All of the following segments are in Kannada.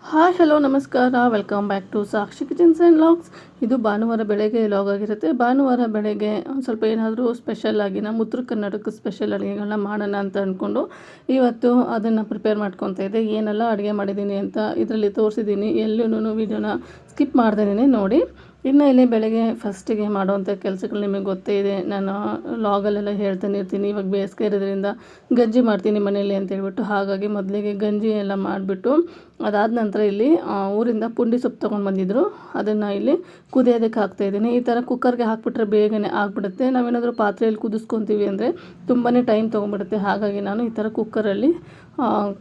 ಹಾಯ್ ಹಲೋ ನಮಸ್ಕಾರ, welcome back to Sakshi kitchens and logs. ಇದು ಭಾನುವಾರ ಬೆಳಗ್ಗೆ ಲಾಗ್ ಆಗಿರುತ್ತೆ. ಭಾನುವಾರ ಬೆಳಗ್ಗೆ ಒಂದು ಸ್ವಲ್ಪ ಏನಾದರೂ ಸ್ಪೆಷಲ್ ಆಗಿ ನಮ್ಮ ಉತ್ತರ ಕರ್ನಾಟಕ ಸ್ಪೆಷಲ್ ಅಡುಗೆಗಳನ್ನ ಮಾಡೋಣ ಅಂತ ಅಂದ್ಕೊಂಡು ಇವತ್ತು ಅದನ್ನು ಪ್ರಿಪೇರ್ ಮಾಡ್ಕೊತಾ ಇದ್ದೆ. ಏನೆಲ್ಲ ಅಡುಗೆ ಮಾಡಿದ್ದೀನಿ ಅಂತ ಇದರಲ್ಲಿ ತೋರಿಸಿದ್ದೀನಿ. ಎಲ್ಲೂ ವೀಡಿಯೋನ ಸ್ಕಿಪ್ ಮಾಡ್ದೇನೆ ನೋಡಿ. ಇನ್ನು ಇಲ್ಲಿ ಬೆಳಗ್ಗೆ ಫಸ್ಟಿಗೆ ಮಾಡೋವಂಥ ಕೆಲಸಗಳು ನಿಮಗೆ ಗೊತ್ತೇ ಇದೆ. ನಾನು ಲಾಗಲ್ಲೆಲ್ಲ ಹೇಳ್ತಾನೆ ಇರ್ತೀನಿ. ಇವಾಗ ಬೇಸಿಗೆ ಇರೋದ್ರಿಂದ ಗಂಜಿ ಮಾಡ್ತೀನಿ ಮನೇಲಿ ಅಂತ ಹೇಳ್ಬಿಟ್ಟು, ಹಾಗಾಗಿ ಮೊದಲಿಗೆ ಗಂಜಿ ಎಲ್ಲ ಮಾಡಿಬಿಟ್ಟು ಅದಾದ ನಂತರ ಇಲ್ಲಿ ಊರಿಂದ ಪುಂಡಿ ಸೊಪ್ಪು ತೊಗೊಂಡು ಬಂದಿದ್ದರು. ಅದನ್ನು ಇಲ್ಲಿ ಕುದಿಯೋದಕ್ಕೆ ಹಾಕ್ತಾಯಿದ್ದೀನಿ. ಈ ಥರ ಕುಕ್ಕರ್ಗೆ ಹಾಕ್ಬಿಟ್ರೆ ಬೇಗನೆ ಆಗಿಬಿಡುತ್ತೆ. ನಾವೇನಾದರೂ ಪಾತ್ರೆಯಲ್ಲಿ ಕುದಿಸ್ಕೊತೀವಿ ಅಂದರೆ ತುಂಬಾ ಟೈಮ್ ತೊಗೊಂಡ್ಬಿಡುತ್ತೆ. ಹಾಗಾಗಿ ನಾನು ಈ ಥರ ಕುಕ್ಕರಲ್ಲಿ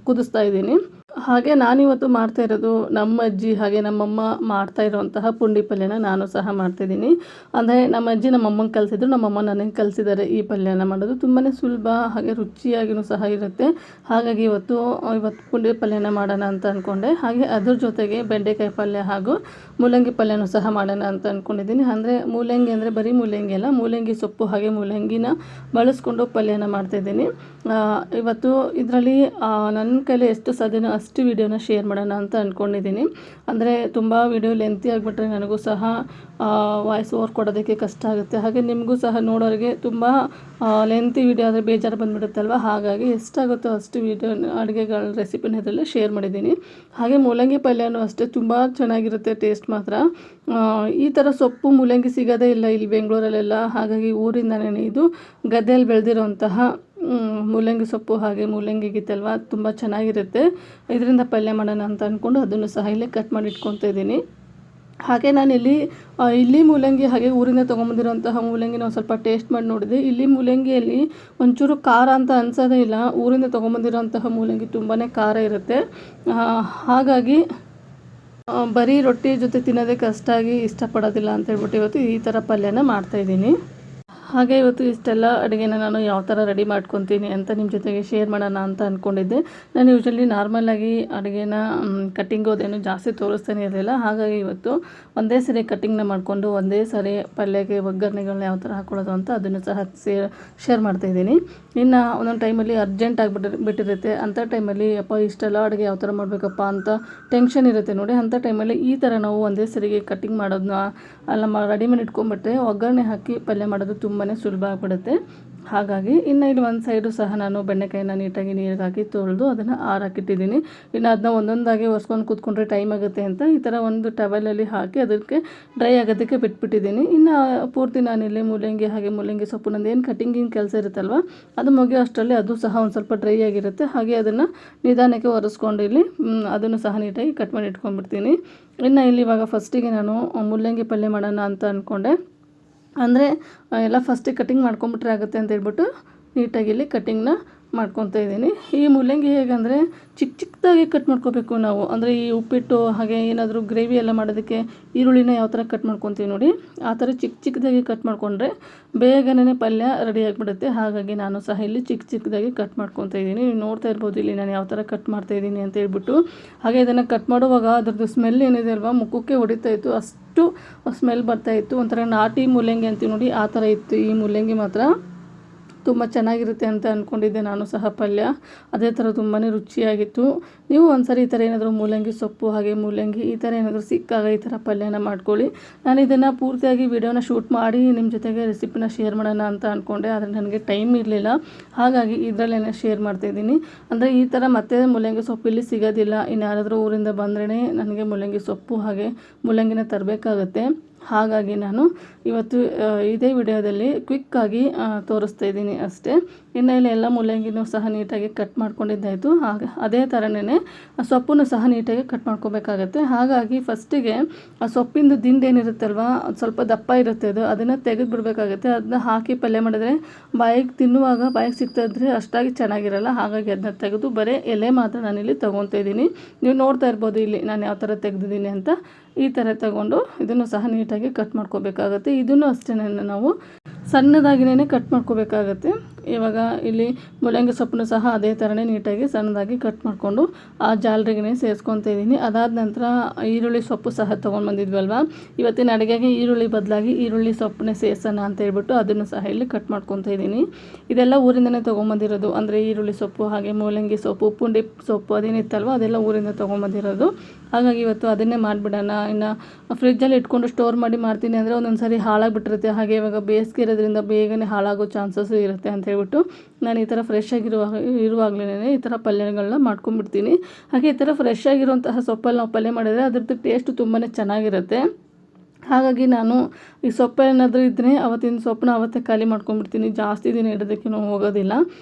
ಕುದಿಸ್ತಾ ಇದ್ದೀನಿ. ಹಾಗೆ ನಾನಿವತ್ತು ಮಾಡ್ತಾ ಇರೋದು ನಮ್ಮ ಅಜ್ಜಿ ಹಾಗೆ ನಮ್ಮಮ್ಮ ಮಾಡ್ತಾ ಇರೋವಂತಹ ಪುಂಡಿ ಪಲ್ಯನ ನಾನು ಸಹ ಮಾಡ್ತಾಯಿದ್ದೀನಿ. ಅಂದರೆ ನಮ್ಮ ಅಜ್ಜಿ ನಮ್ಮಮ್ಮಂಗೆ ಕಲಿಸಿದ್ರು, ನಮ್ಮಮ್ಮ ನನಗೆ ಕಲಿಸಿದ್ದಾರೆ ಈ ಪಲ್ಯನ ಮಾಡೋದು. ತುಂಬಾ ಸುಲಭ ಹಾಗೆ ರುಚಿಯಾಗಿಯೂ ಸಹ ಇರುತ್ತೆ. ಹಾಗಾಗಿ ಇವತ್ತು ಪುಂಡಿ ಪಲ್ಯನ ಮಾಡೋಣ ಅಂತ ಅಂದ್ಕೊಂಡೆ. ಹಾಗೆ ಅದ್ರ ಜೊತೆಗೆ ಬೆಂಡೆಕಾಯಿ ಪಲ್ಯ ಹಾಗೂ ಮೂಲಂಗಿ ಪಲ್ಯನೂ ಸಹ ಮಾಡೋಣ ಅಂತ ಅಂದ್ಕೊಂಡಿದ್ದೀನಿ. ಅಂದರೆ ಮೂಲಂಗಿ ಅಂದರೆ ಬರೀ ಮೂಲಂಗಿ ಅಲ್ಲ, ಮೂಲಂಗಿ ಸೊಪ್ಪು ಹಾಗೆ ಮೂಲಂಗಿನ ಬಳಸ್ಕೊಂಡು ಪಲ್ಯನ ಮಾಡ್ತಾಯಿದ್ದೀನಿ. ಇವತ್ತು ಇದರಲ್ಲಿ ನನ್ನ ಕೈಲಿ ಎಷ್ಟು ಸಾಧ್ಯನೋ ಅಷ್ಟು ವೀಡಿಯೋನ ಶೇರ್ ಮಾಡೋಣ ಅಂತ ಅಂದ್ಕೊಂಡಿದ್ದೀನಿ. ಅಂದರೆ ತುಂಬ ವೀಡಿಯೋ ಲೆಂತಿ ಆಗಿಬಿಟ್ರೆ ನನಗೂ ಸಹ ವಾಯ್ಸ್ ಓವರ್ ಕೊಡೋದಕ್ಕೆ ಕಷ್ಟ ಆಗುತ್ತೆ. ಹಾಗೆ ನಿಮಗೂ ಸಹ ನೋಡೋರಿಗೆ ತುಂಬ ಲೆಂತಿ ವೀಡಿಯೋ ಆದರೆ ಬೇಜಾರು ಬಂದುಬಿಡುತ್ತಲ್ವ. ಹಾಗಾಗಿ ಎಷ್ಟಾಗುತ್ತೋ ಅಷ್ಟು ವೀಡಿಯೋ ಅಡುಗೆಗಳ ರೆಸಿಪಿನ ಇದರಲ್ಲಿ ಶೇರ್ ಮಾಡಿದ್ದೀನಿ. ಹಾಗೆ ಮೂಲಂಗಿ ಪಲ್ಯನೂ ಅಷ್ಟೇ ತುಂಬ ಚೆನ್ನಾಗಿರುತ್ತೆ ಟೇಸ್ಟ್ ಮಾತ್ರ. ಈ ಥರ ಸೊಪ್ಪು ಮೂಲಂಗಿ ಸಿಗೋದೇ ಇಲ್ಲ ಇಲ್ಲಿ ಬೆಂಗಳೂರಲ್ಲೆಲ್ಲ. ಹಾಗಾಗಿ ಊರಿಂದನೇ ಇದು ಗದ್ದೆಯಲ್ಲಿ ಬೆಳೆದಿರೋಂತಹ ಮೂಲಂಗಿ ಸೊಪ್ಪು ಹಾಗೆ ಮೂಲಂಗಿ ಗಿತ್ತಲ್ವ ತುಂಬ ಚೆನ್ನಾಗಿರುತ್ತೆ. ಇದರಿಂದ ಪಲ್ಯ ಮಾಡೋಣ ಅಂತ ಅಂದ್ಕೊಂಡು ಅದನ್ನು ಸಹ ಇಲ್ಲಿ ಕಟ್ ಮಾಡಿ ಇಟ್ಕೊತಾ ಇದ್ದೀನಿ. ಹಾಗೆ ನಾನಿಲ್ಲಿ ಇಲ್ಲಿ ಮೂಲಂಗಿ ಹಾಗೆ ಊರಿಂದ ತೊಗೊಂಬಂದಿರೋಂತಹ ಮೂಲಂಗಿನ ಒಂದು ಸ್ವಲ್ಪ ಟೇಸ್ಟ್ ಮಾಡಿ ನೋಡಿದೆ. ಇಲ್ಲಿ ಮೂಲಂಗಿಯಲ್ಲಿ ಒಂಚೂರು ಖಾರ ಅಂತ ಅನಿಸೋದೇ ಇಲ್ಲ. ಊರಿಂದ ತೊಗೊಂಬಂದಿರೋಂತಹ ಮೂಲಂಗಿ ತುಂಬಾ ಖಾರ ಇರುತ್ತೆ. ಹಾಗಾಗಿ ಬರೀ ರೊಟ್ಟಿ ಜೊತೆ ತಿನ್ನೋದಕ್ಕೆ ಅಷ್ಟಾಗಿ ಇಷ್ಟಪಡೋದಿಲ್ಲ ಅಂತ ಹೇಳ್ಬಿಟ್ಟು ಇವತ್ತು ಈ ಥರ ಪಲ್ಯನ ಮಾಡ್ತಾಯಿದ್ದೀನಿ. ಹಾಗೆ ಇವತ್ತು ಇಷ್ಟೆಲ್ಲ ಅಡುಗೆನ ನಾನು ಯಾವ ಥರ ರೆಡಿ ಮಾಡ್ಕೊತೀನಿ ಅಂತ ನಿಮ್ಮ ಜೊತೆಗೆ ಶೇರ್ ಮಾಡೋಣ ಅಂತ ಅಂದ್ಕೊಂಡಿದ್ದೆ. ನಾನು ಯೂಶ್ವಲಿ ನಾರ್ಮಲಾಗಿ ಅಡುಗೆನ ಕಟ್ಟಿಂಗ್ ಅದೇನು ಜಾಸ್ತಿ ತೋರಿಸ್ತಾನೆ ಇರಲಿಲ್ಲ. ಹಾಗಾಗಿ ಇವತ್ತು ಒಂದೇ ಸರಿ ಕಟ್ಟಿಂಗ್ನ ಮಾಡಿಕೊಂಡು ಒಂದೇ ಸರಿ ಪಲ್ಯಕ್ಕೆ ಒಗ್ಗರಣೆಗಳನ್ನ ಯಾವ ಥರ ಹಾಕ್ಕೊಳ್ಳೋದು ಅಂತ ಅದನ್ನು ಸಹ ಶೇರ್ ಮಾಡ್ತಾಯಿದ್ದೀನಿ. ಇನ್ನು ಒಂದೊಂದು ಟೈಮಲ್ಲಿ ಅರ್ಜೆಂಟ್ ಆಗಿಬಿಟ್ಟಿರುತ್ತೆ. ಅಂಥ ಟೈಮಲ್ಲಿ ಇಷ್ಟೆಲ್ಲ ಅಡುಗೆ ಯಾವ ಥರ ಮಾಡಬೇಕಪ್ಪ ಅಂತ ಟೆನ್ಷನ್ ಇರುತ್ತೆ ನೋಡಿ. ಅಂಥ ಟೈಮಲ್ಲಿ ಈ ಥರ ನಾವು ಒಂದೇ ಸರಿಗೆ ಕಟ್ಟಿಂಗ್ ಮಾಡೋದನ್ನ ಎಲ್ಲ ರೆಡಿ ಮಾಡಿ ಇಟ್ಕೊಂಡ್ಬಿಟ್ರೆ ಒಗ್ಗರಣೆ ಹಾಕಿ ಪಲ್ಯ ಮಾಡೋದು ತುಂಬಾ ಸುಲಭ ಆಗಿಬಿಡುತ್ತೆ. ಹಾಗಾಗಿ ಇನ್ನು ಇಲ್ಲಿ ಒಂದು ಸೈಡು ಸಹ ನಾನು ಬೆಂಡೆಕಾಯಿನ ನೀಟಾಗಿ ನೀರಿಗೆ ಹಾಕಿ ತೊಳೆದು ಅದನ್ನು ಆರಾಕಿಟ್ಟಿದ್ದೀನಿ. ಇನ್ನು ಅದನ್ನ ಒಂದೊಂದಾಗಿ ಒರೆಸ್ಕೊಂಡು ಕೂತ್ಕೊಂಡ್ರೆ ಟೈಮ್ ಆಗುತ್ತೆ ಅಂತ ಈ ಥರ ಒಂದು ಟವೆಲಲ್ಲಿ ಹಾಕಿ ಅದಕ್ಕೆ ಡ್ರೈ ಆಗೋದಕ್ಕೆ ಬಿಟ್ಬಿಟ್ಟಿದ್ದೀನಿ. ಇನ್ನು ಪೂರ್ತಿ ನಾನಿಲ್ಲಿ ಮೂಲಂಗಿ ಹಾಗೆ ಮೂಲಂಗಿ ಸೊಪ್ಪು ನಂದೇನು ಕಟ್ಟಿಂಗಿನ ಕೆಲಸ ಇರುತ್ತಲ್ವ ಅದು ಮುಗಿಯೋ ಅಷ್ಟರಲ್ಲಿ ಅದು ಸಹ ಒಂದು ಸ್ವಲ್ಪ ಡ್ರೈ ಆಗಿರುತ್ತೆ. ಹಾಗೆ ಅದನ್ನು ನಿಧಾನಕ್ಕೆ ಒರೆಸ್ಕೊಂಡು ಇಲ್ಲಿ ಅದನ್ನು ಸಹ ನೀಟಾಗಿ ಕಟ್ ಮಾಡಿ ಇಟ್ಕೊಂಡ್ಬಿಡ್ತೀನಿ. ಇನ್ನು ಇಲ್ಲಿ ಇವಾಗ ಫಸ್ಟಿಗೆ ನಾನು ಮೂಲಂಗಿ ಪಲ್ಯ ಮಾಡೋಣ ಅಂತ ಅಂದ್ಕೊಂಡೆ. ಅಂದರೆ ಎಲ್ಲ ಫಸ್ಟಿಗೆ ಕಟ್ಟಿಂಗ್ ಮಾಡ್ಕೊಂಬಿಟ್ರೆ ಆಗುತ್ತೆ ಅಂತ ಹೇಳ್ಬಿಟ್ಟು ನೀಟಾಗಿ ಇಲ್ಲಿ ಕಟ್ಟಿಂಗ್ನ ಮಾಡ್ಕೊತಾ ಇದ್ದೀನಿ. ಈ ಮೂಲಂಗಿ ಹೇಗಂದರೆ ಚಿಕ್ಕದಾಗಿ ಕಟ್ ಮಾಡ್ಕೋಬೇಕು ನಾವು. ಅಂದರೆ ಈ ಉಪ್ಪಿಟ್ಟು ಹಾಗೆ ಏನಾದರೂ ಗ್ರೇವಿ ಎಲ್ಲ ಮಾಡೋದಕ್ಕೆ ಈರುಳ್ಳಿನ ಯಾವ ಥರ ಕಟ್ ಮಾಡ್ಕೊತೀವಿ ನೋಡಿ, ಆ ಥರ ಚಿಕ್ಕದಾಗಿ ಕಟ್ ಮಾಡಿಕೊಂಡ್ರೆ ಬೇಗನೆ ಪಲ್ಯ ರೆಡಿ ಆಗಿಬಿಡುತ್ತೆ. ಹಾಗಾಗಿ ನಾನು ಸಹ ಇಲ್ಲಿ ಚಿಕ್ಕದಾಗಿ ಕಟ್ ಮಾಡ್ಕೊತಾ ಇದ್ದೀನಿ. ನೀವು ನೋಡ್ತಾ ಇರ್ಬೋದು ಇಲ್ಲಿ ನಾನು ಯಾವ ಥರ ಕಟ್ ಮಾಡ್ತಾಯಿದ್ದೀನಿ ಅಂತ ಹೇಳ್ಬಿಟ್ಟು. ಹಾಗೆ ಇದನ್ನು ಕಟ್ ಮಾಡುವಾಗ ಅದ್ರದ್ದು ಸ್ಮೆಲ್ ಏನಿದೆ ಅಲ್ವಾ ಮುಖಕ್ಕೆ ಹೊಡಿತಾ ಇತ್ತು, ಅಷ್ಟು ಸ್ಮೆಲ್ ಬರ್ತಾಯಿತ್ತು. ಒಂಥರ ನಾಟಿ ಮೂಲಂಗಿ ಅಂತೀವಿ ನೋಡಿ, ಆ ಥರ ಇತ್ತು ಈ ಮೂಲಂಗಿ ಮಾತ್ರ. ತುಂಬ ಚೆನ್ನಾಗಿರುತ್ತೆ ಅಂತ ಅಂದ್ಕೊಂಡಿದ್ದೆ ನಾನು ಸಹ ಪಲ್ಯ. ಅದೇ ಥರ ತುಂಬಾ ರುಚಿಯಾಗಿತ್ತು. ನೀವು ಒಂದ್ಸರಿ ಈ ಥರ ಏನಾದರೂ ಮೂಲಂಗಿ ಸೊಪ್ಪು ಹಾಗೆ ಮೂಲಂಗಿ ಈ ಥರ ಏನಾದರೂ ಸಿಕ್ಕಾಗ ಈ ಥರ ಪಲ್ಯನ ಮಾಡ್ಕೊಳ್ಳಿ. ನಾನು ಇದನ್ನು ಪೂರ್ತಿಯಾಗಿ ವಿಡಿಯೋನ ಶೂಟ್ ಮಾಡಿ ನಿಮ್ಮ ಜೊತೆಗೆ ರೆಸಿಪಿನ ಶೇರ್ ಮಾಡೋಣ ಅಂತ ಅಂದ್ಕೊಂಡೆ, ಆದರೆ ನನಗೆ ಟೈಮ್ ಇರಲಿಲ್ಲ. ಹಾಗಾಗಿ ಇದರಲ್ಲೇ ಶೇರ್ ಮಾಡ್ತಾಯಿದ್ದೀನಿ. ಅಂದರೆ ಈ ಥರ ಮತ್ತೆ ಮೂಲಂಗಿ ಸೊಪ್ಪು ಇಲ್ಲಿ ಸಿಗೋದಿಲ್ಲ. ಇನ್ನು ಯಾರಾದರೂ ಊರಿಂದ ಬಂದ್ರೇ ನನಗೆ ಮೂಲಂಗಿ ಸೊಪ್ಪು ಹಾಗೆ ಮೂಲಂಗಿನ ತರಬೇಕಾಗತ್ತೆ. ಹಾಗಾಗಿ ನಾನು ಇವತ್ತು ಇದೇ ವಿಡಿಯೋದಲ್ಲಿ ಕ್ವಿಕ್ಕಾಗಿ ತೋರಿಸ್ತಾ ಇದ್ದೀನಿ ಅಷ್ಟೇ. ಇನ್ನು ಇಲ್ಲಿ ಎಲ್ಲ ಮೂಲಂಗಿನೂ ಸಹ ನೀಟಾಗಿ ಕಟ್ ಮಾಡ್ಕೊಂಡಿದ್ದಾಯಿತು. ಹಾಗೆ ಅದೇ ಥರನೇ ಸೊಪ್ಪನ್ನು ಸಹ ನೀಟಾಗಿ ಕಟ್ ಮಾಡ್ಕೋಬೇಕಾಗತ್ತೆ. ಹಾಗಾಗಿ ಫಸ್ಟಿಗೆ ಆ ಸೊಪ್ಪಿಂದು ದಿಂಡು ಏನಿರುತ್ತಲ್ವ ಅದು ಸ್ವಲ್ಪ ದಪ್ಪ ಇರುತ್ತೆ, ಅದನ್ನು ತೆಗೆದು ಬಿಡಬೇಕಾಗತ್ತೆ. ಅದನ್ನ ಹಾಕಿ ಪಲ್ಯ ಮಾಡಿದ್ರೆ ಬಾಯಿಗೆ ತಿನ್ನುವಾಗ ಬಾಯಿಗೆ ಸಿಗ್ತಾಯಿದ್ರೆ ಅಷ್ಟಾಗಿ ಚೆನ್ನಾಗಿರಲ್ಲ. ಹಾಗಾಗಿ ಅದನ್ನ ತೆಗೆದು ಬರೀ ಎಲೆ ಮಾತ್ರ ನಾನಿಲ್ಲಿ ತೊಗೊತಾ ಇದ್ದೀನಿ. ನೀವು ನೋಡ್ತಾ ಇರ್ಬೋದು ಇಲ್ಲಿ ನಾನು ಯಾವ ಥರ ತೆಗೆದಿದ್ದೀನಿ ಅಂತ. ಈ ಥರ ತಗೊಂಡು ಇದನ್ನು ಸಹ ನೀಟಾಗಿ ಕಟ್ ಮಾಡ್ಕೋಬೇಕಾಗತ್ತೆ. ಇದನ್ನು ಅಷ್ಟೇ ನಾವು ಸಣ್ಣದಾಗಿನೇ ಕಟ್ ಮಾಡ್ಕೋಬೇಕಾಗತ್ತೆ. ಇವಾಗ ಇಲ್ಲಿ ಮೂಲಂಗಿ ಸೊಪ್ಪನ್ನು ಸಹ ಅದೇ ಥರನೇ ನೀಟಾಗಿ ಸಣ್ಣದಾಗಿ ಕಟ್ ಮಾಡಿಕೊಂಡು ಆ ಜಾಲರಿಗೆ ಸೇರಿಸ್ಕೊತಾ ಇದ್ದೀನಿ. ಅದಾದ ನಂತರ ಈರುಳ್ಳಿ ಸೊಪ್ಪು ಸಹ ತೊಗೊಂಡು ಬಂದಿದ್ವಲ್ವ, ಇವತ್ತಿನ ಅಡುಗೆಗೆ ಈರುಳ್ಳಿ ಬದಲಾಗಿ ಈರುಳ್ಳಿ ಸೊಪ್ಪನ್ನೇ ಸೇರಿಸೋಣ ಅಂತ ಹೇಳ್ಬಿಟ್ಟು ಅದನ್ನು ಸಹ ಇಲ್ಲಿ ಕಟ್ ಮಾಡ್ಕೊತಾ ಇದ್ದೀನಿ. ಇದೆಲ್ಲ ಊರಿಂದನೇ ತೊಗೊಂಬಂದಿರೋದು, ಅಂದರೆ ಈರುಳ್ಳಿ ಸೊಪ್ಪು ಹಾಗೆ ಮೂಲಂಗಿ ಸೊಪ್ಪು ಪುಂಡಿ ಸೊಪ್ಪು ಅದೇನಿತ್ತಲ್ವ ಅದೆಲ್ಲ ಊರಿಂದ ತೊಗೊಂಬಂದಿರೋದು. ಹಾಗಾಗಿ ಇವತ್ತು ಅದನ್ನೇ ಮಾಡಿಬಿಡೋಣ. ಇನ್ನು ಫ್ರಿಜ್ಜಲ್ಲಿ ಇಟ್ಕೊಂಡು ಸ್ಟೋರ್ ಮಾಡಿ ಮಾಡ್ತೀನಿ ಅಂದರೆ ಒಂದೊಂದು ಸಾರಿ ಹಾಳಾಗಿಬಿಟ್ಟಿರುತ್ತೆ. ಹಾಗೆ ಇವಾಗ ಬೇಸಿಗೆ ಇರೋದ್ರಿಂದ ಬೇಗನೆ ಹಾಳಾಗೋ ಚಾನ್ಸಸ್ಸು ಇರುತ್ತೆ ಅಂತ ಹೇಳ್ಬಿಟ್ಟು ನಾನು ಈ ಥರ ಫ್ರೆಶ್ ಇರುವಾಗಲೇ ಈ ಥರ ಪಲ್ಯಗಳನ್ನ ಮಾಡ್ಕೊಂಡ್ಬಿಡ್ತೀನಿ. ಹಾಗೆ ಈ ಥರ ಫ್ರೆಶ್ ಆಗಿರುವಂತಹ ಸೊಪ್ಪಲ್ಲಿ ನಾವು ಪಲ್ಯ ಮಾಡಿದರೆ ಅದ್ರದ್ದು ಟೇಸ್ಟು ತುಂಬಾ ಚೆನ್ನಾಗಿರುತ್ತೆ. ಹಾಗಾಗಿ ನಾನು ಈ ಸೊಪ್ಪು ಏನಾದರೂ ಇದ್ದರೆ ಅವತ್ತಿನ ಸೊಪ್ಪನ್ನ ಅವತ್ತೇ ಖಾಲಿ ಮಾಡ್ಕೊಂಡ್ಬಿಡ್ತೀನಿ, ಜಾಸ್ತಿ ದಿನ ಇಡೋದಕ್ಕೂ ಹೋಗೋದಿಲ್ಲ.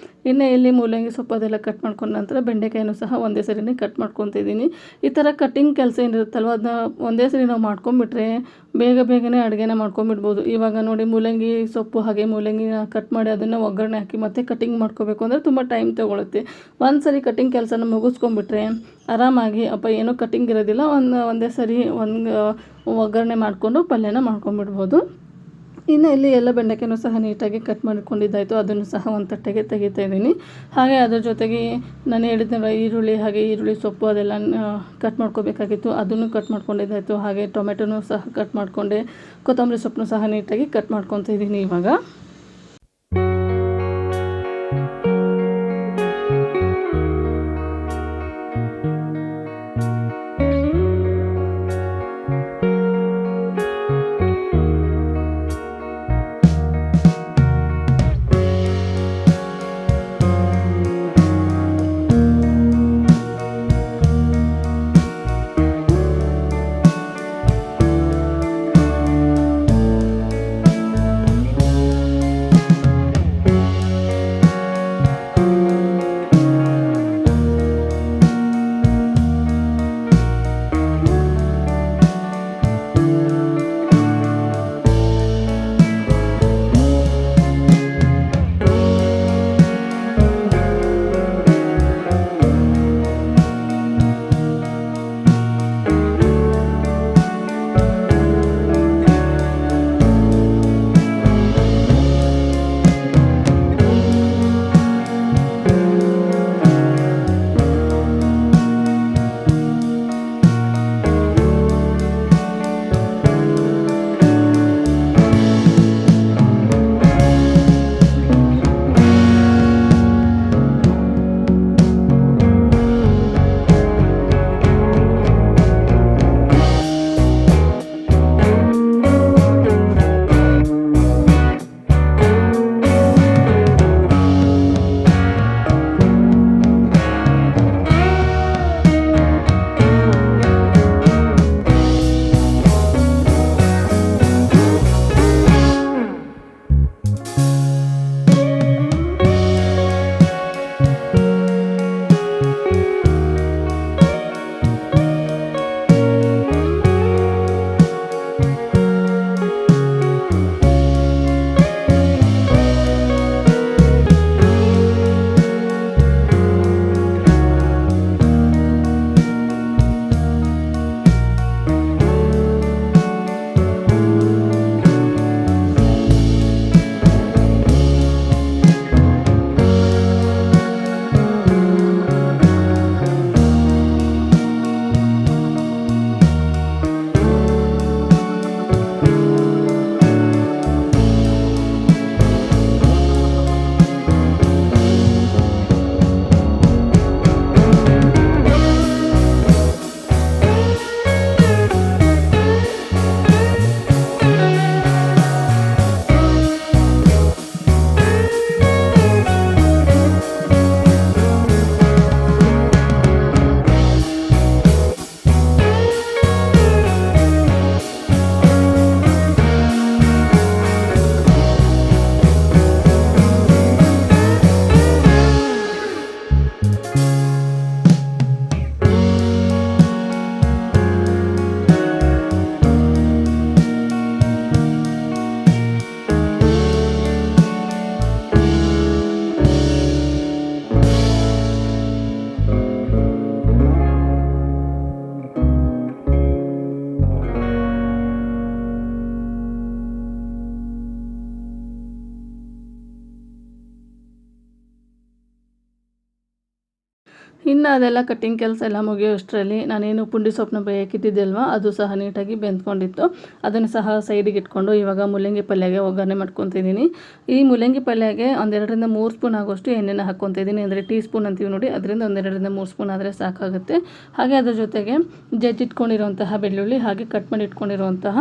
ಇನ್ನು ಇಲ್ಲಿ ಮೂಲಂಗಿ ಸೊಪ್ಪು ಅದೆಲ್ಲ ಕಟ್ ಮಾಡ್ಕೊಂಡ ನಂತರ ಬೆಂಡೆಕಾಯಿನೂ ಸಹ ಒಂದೇ ಸರಿನೇ ಕಟ್ ಮಾಡ್ಕೊತಿದ್ದೀನಿ. ಈ ಥರ ಕಟ್ಟಿಂಗ್ ಕೆಲಸ ಏನಿರುತ್ತಲ್ವ ಅದನ್ನ ಒಂದೇ ಸರಿ ನಾವು ಮಾಡ್ಕೊಂಬಿಟ್ರೆ ಬೇಗನೆ ಅಡುಗೆನ ಮಾಡ್ಕೊಂಬಿಡ್ಬೋದು. ಇವಾಗ ನೋಡಿ ಮೂಲಂಗಿ ಸೊಪ್ಪು ಹಾಗೆ ಮೂಲಂಗಿನ ಕಟ್ ಮಾಡಿ ಅದನ್ನು ಒಗ್ಗರಣೆ ಹಾಕಿ ಮತ್ತೆ ಕಟ್ಟಿಂಗ್ ಮಾಡ್ಕೋಬೇಕು ಅಂದರೆ ತುಂಬ ಟೈಮ್ ತೊಗೊಳುತ್ತೆ. ಒಂದು ಸರಿ ಕಟ್ಟಿಂಗ್ ಕೆಲಸನ ಮುಗಿಸ್ಕೊಂಬಿಟ್ರೆ ಆರಾಮಾಗಿ ಏನೂ ಕಟ್ಟಿಂಗ್ ಇರೋದಿಲ್ಲ, ಒಂದೇ ಸರಿ ಒಗ್ಗರಣೆ ಮಾಡಿಕೊಂಡು ಪಲ್ಯನ ಮಾಡ್ಕೊಂಬಿಡ್ಬೋದು. ಇನ್ನು ಇಲ್ಲಿ ಎಲ್ಲ ಬೆಂಡೆಕಾಯಿನೂ ಸಹ ನೀಟಾಗಿ ಕಟ್ ಮಾಡಿಕೊಂಡಿದ್ದಾಯಿತು, ಅದನ್ನು ಸಹ ಒಂದು ತಟ್ಟೆಗೆ ತೆಗಿತಾ ಇದ್ದೀನಿ. ಹಾಗೆ ಅದ್ರ ಜೊತೆಗೆ ನಾನು ಹೇಳಿದ್ನಲ್ಲ ಈರುಳ್ಳಿ ಹಾಗೆ ಈರುಳ್ಳಿ ಸೊಪ್ಪು ಅದೆಲ್ಲ ಕಟ್ ಮಾಡ್ಕೋಬೇಕಾಗಿತ್ತು, ಅದನ್ನು ಕಟ್ ಮಾಡ್ಕೊಂಡಿದ್ದಾಯಿತು. ಹಾಗೆ ಟೊಮೆಟೊನೂ ಸಹ ಕಟ್ ಮಾಡಿಕೊಂಡೆ, ಕೊತ್ತಂಬರಿ ಸೊಪ್ಪನ್ನು ಸಹ ನೀಟಾಗಿ ಕಟ್ ಮಾಡ್ಕೊತಾ ಇದ್ದೀನಿ ಇವಾಗ. ಇನ್ನು ಅದೆಲ್ಲ ಕಟ್ಟಿಂಗ್ ಕೆಲಸ ಎಲ್ಲ ಮುಗಿಯೋಷ್ಟರಲ್ಲಿ ನಾನೇನು ಪುಂಡಿ ಸೊಪ್ಪನ್ನ ಬೇಯಕ್ಕಿಟ್ಟಿದ್ದೆ ಅಲ್ವಾ, ಅದು ಸಹ ನೀಟಾಗಿ ಬೆಂದ್ಕೊಂಡಿತ್ತು. ಅದನ್ನು ಸಹ ಸೈಡಿಗೆ ಇಟ್ಕೊಂಡು ಇವಾಗ ಮೂಲಂಗಿ ಪಲ್ಯಗೆ ಒಗ್ಗರಣೆ ಮಾಡ್ಕೊತಿದ್ದೀನಿ. ಈ ಮೂಲಂಗಿ ಪಲ್ಯಗೆ 1-2-3 ಸ್ಪೂನ್ ಆಗೋಷ್ಟು ಎಣ್ಣೆನ ಹಾಕ್ಕೊತಿದ್ದೀನಿ. ಅಂದರೆ ಟೀ ಸ್ಪೂನ್ ಅಂತೀವಿ ನೋಡಿ, ಅದರಿಂದ 1-2-3 ಸ್ಪೂನ್ ಆದರೆ ಸಾಕಾಗುತ್ತೆ. ಹಾಗೆ ಅದ್ರ ಜೊತೆಗೆ ಜಜ್ಜಿಟ್ಕೊಂಡಿರುವಂತಹ ಬೆಳ್ಳುಳ್ಳಿ, ಹಾಗೆ ಕಟ್ ಮಾಡಿ ಇಟ್ಕೊಂಡಿರುವಂತಹ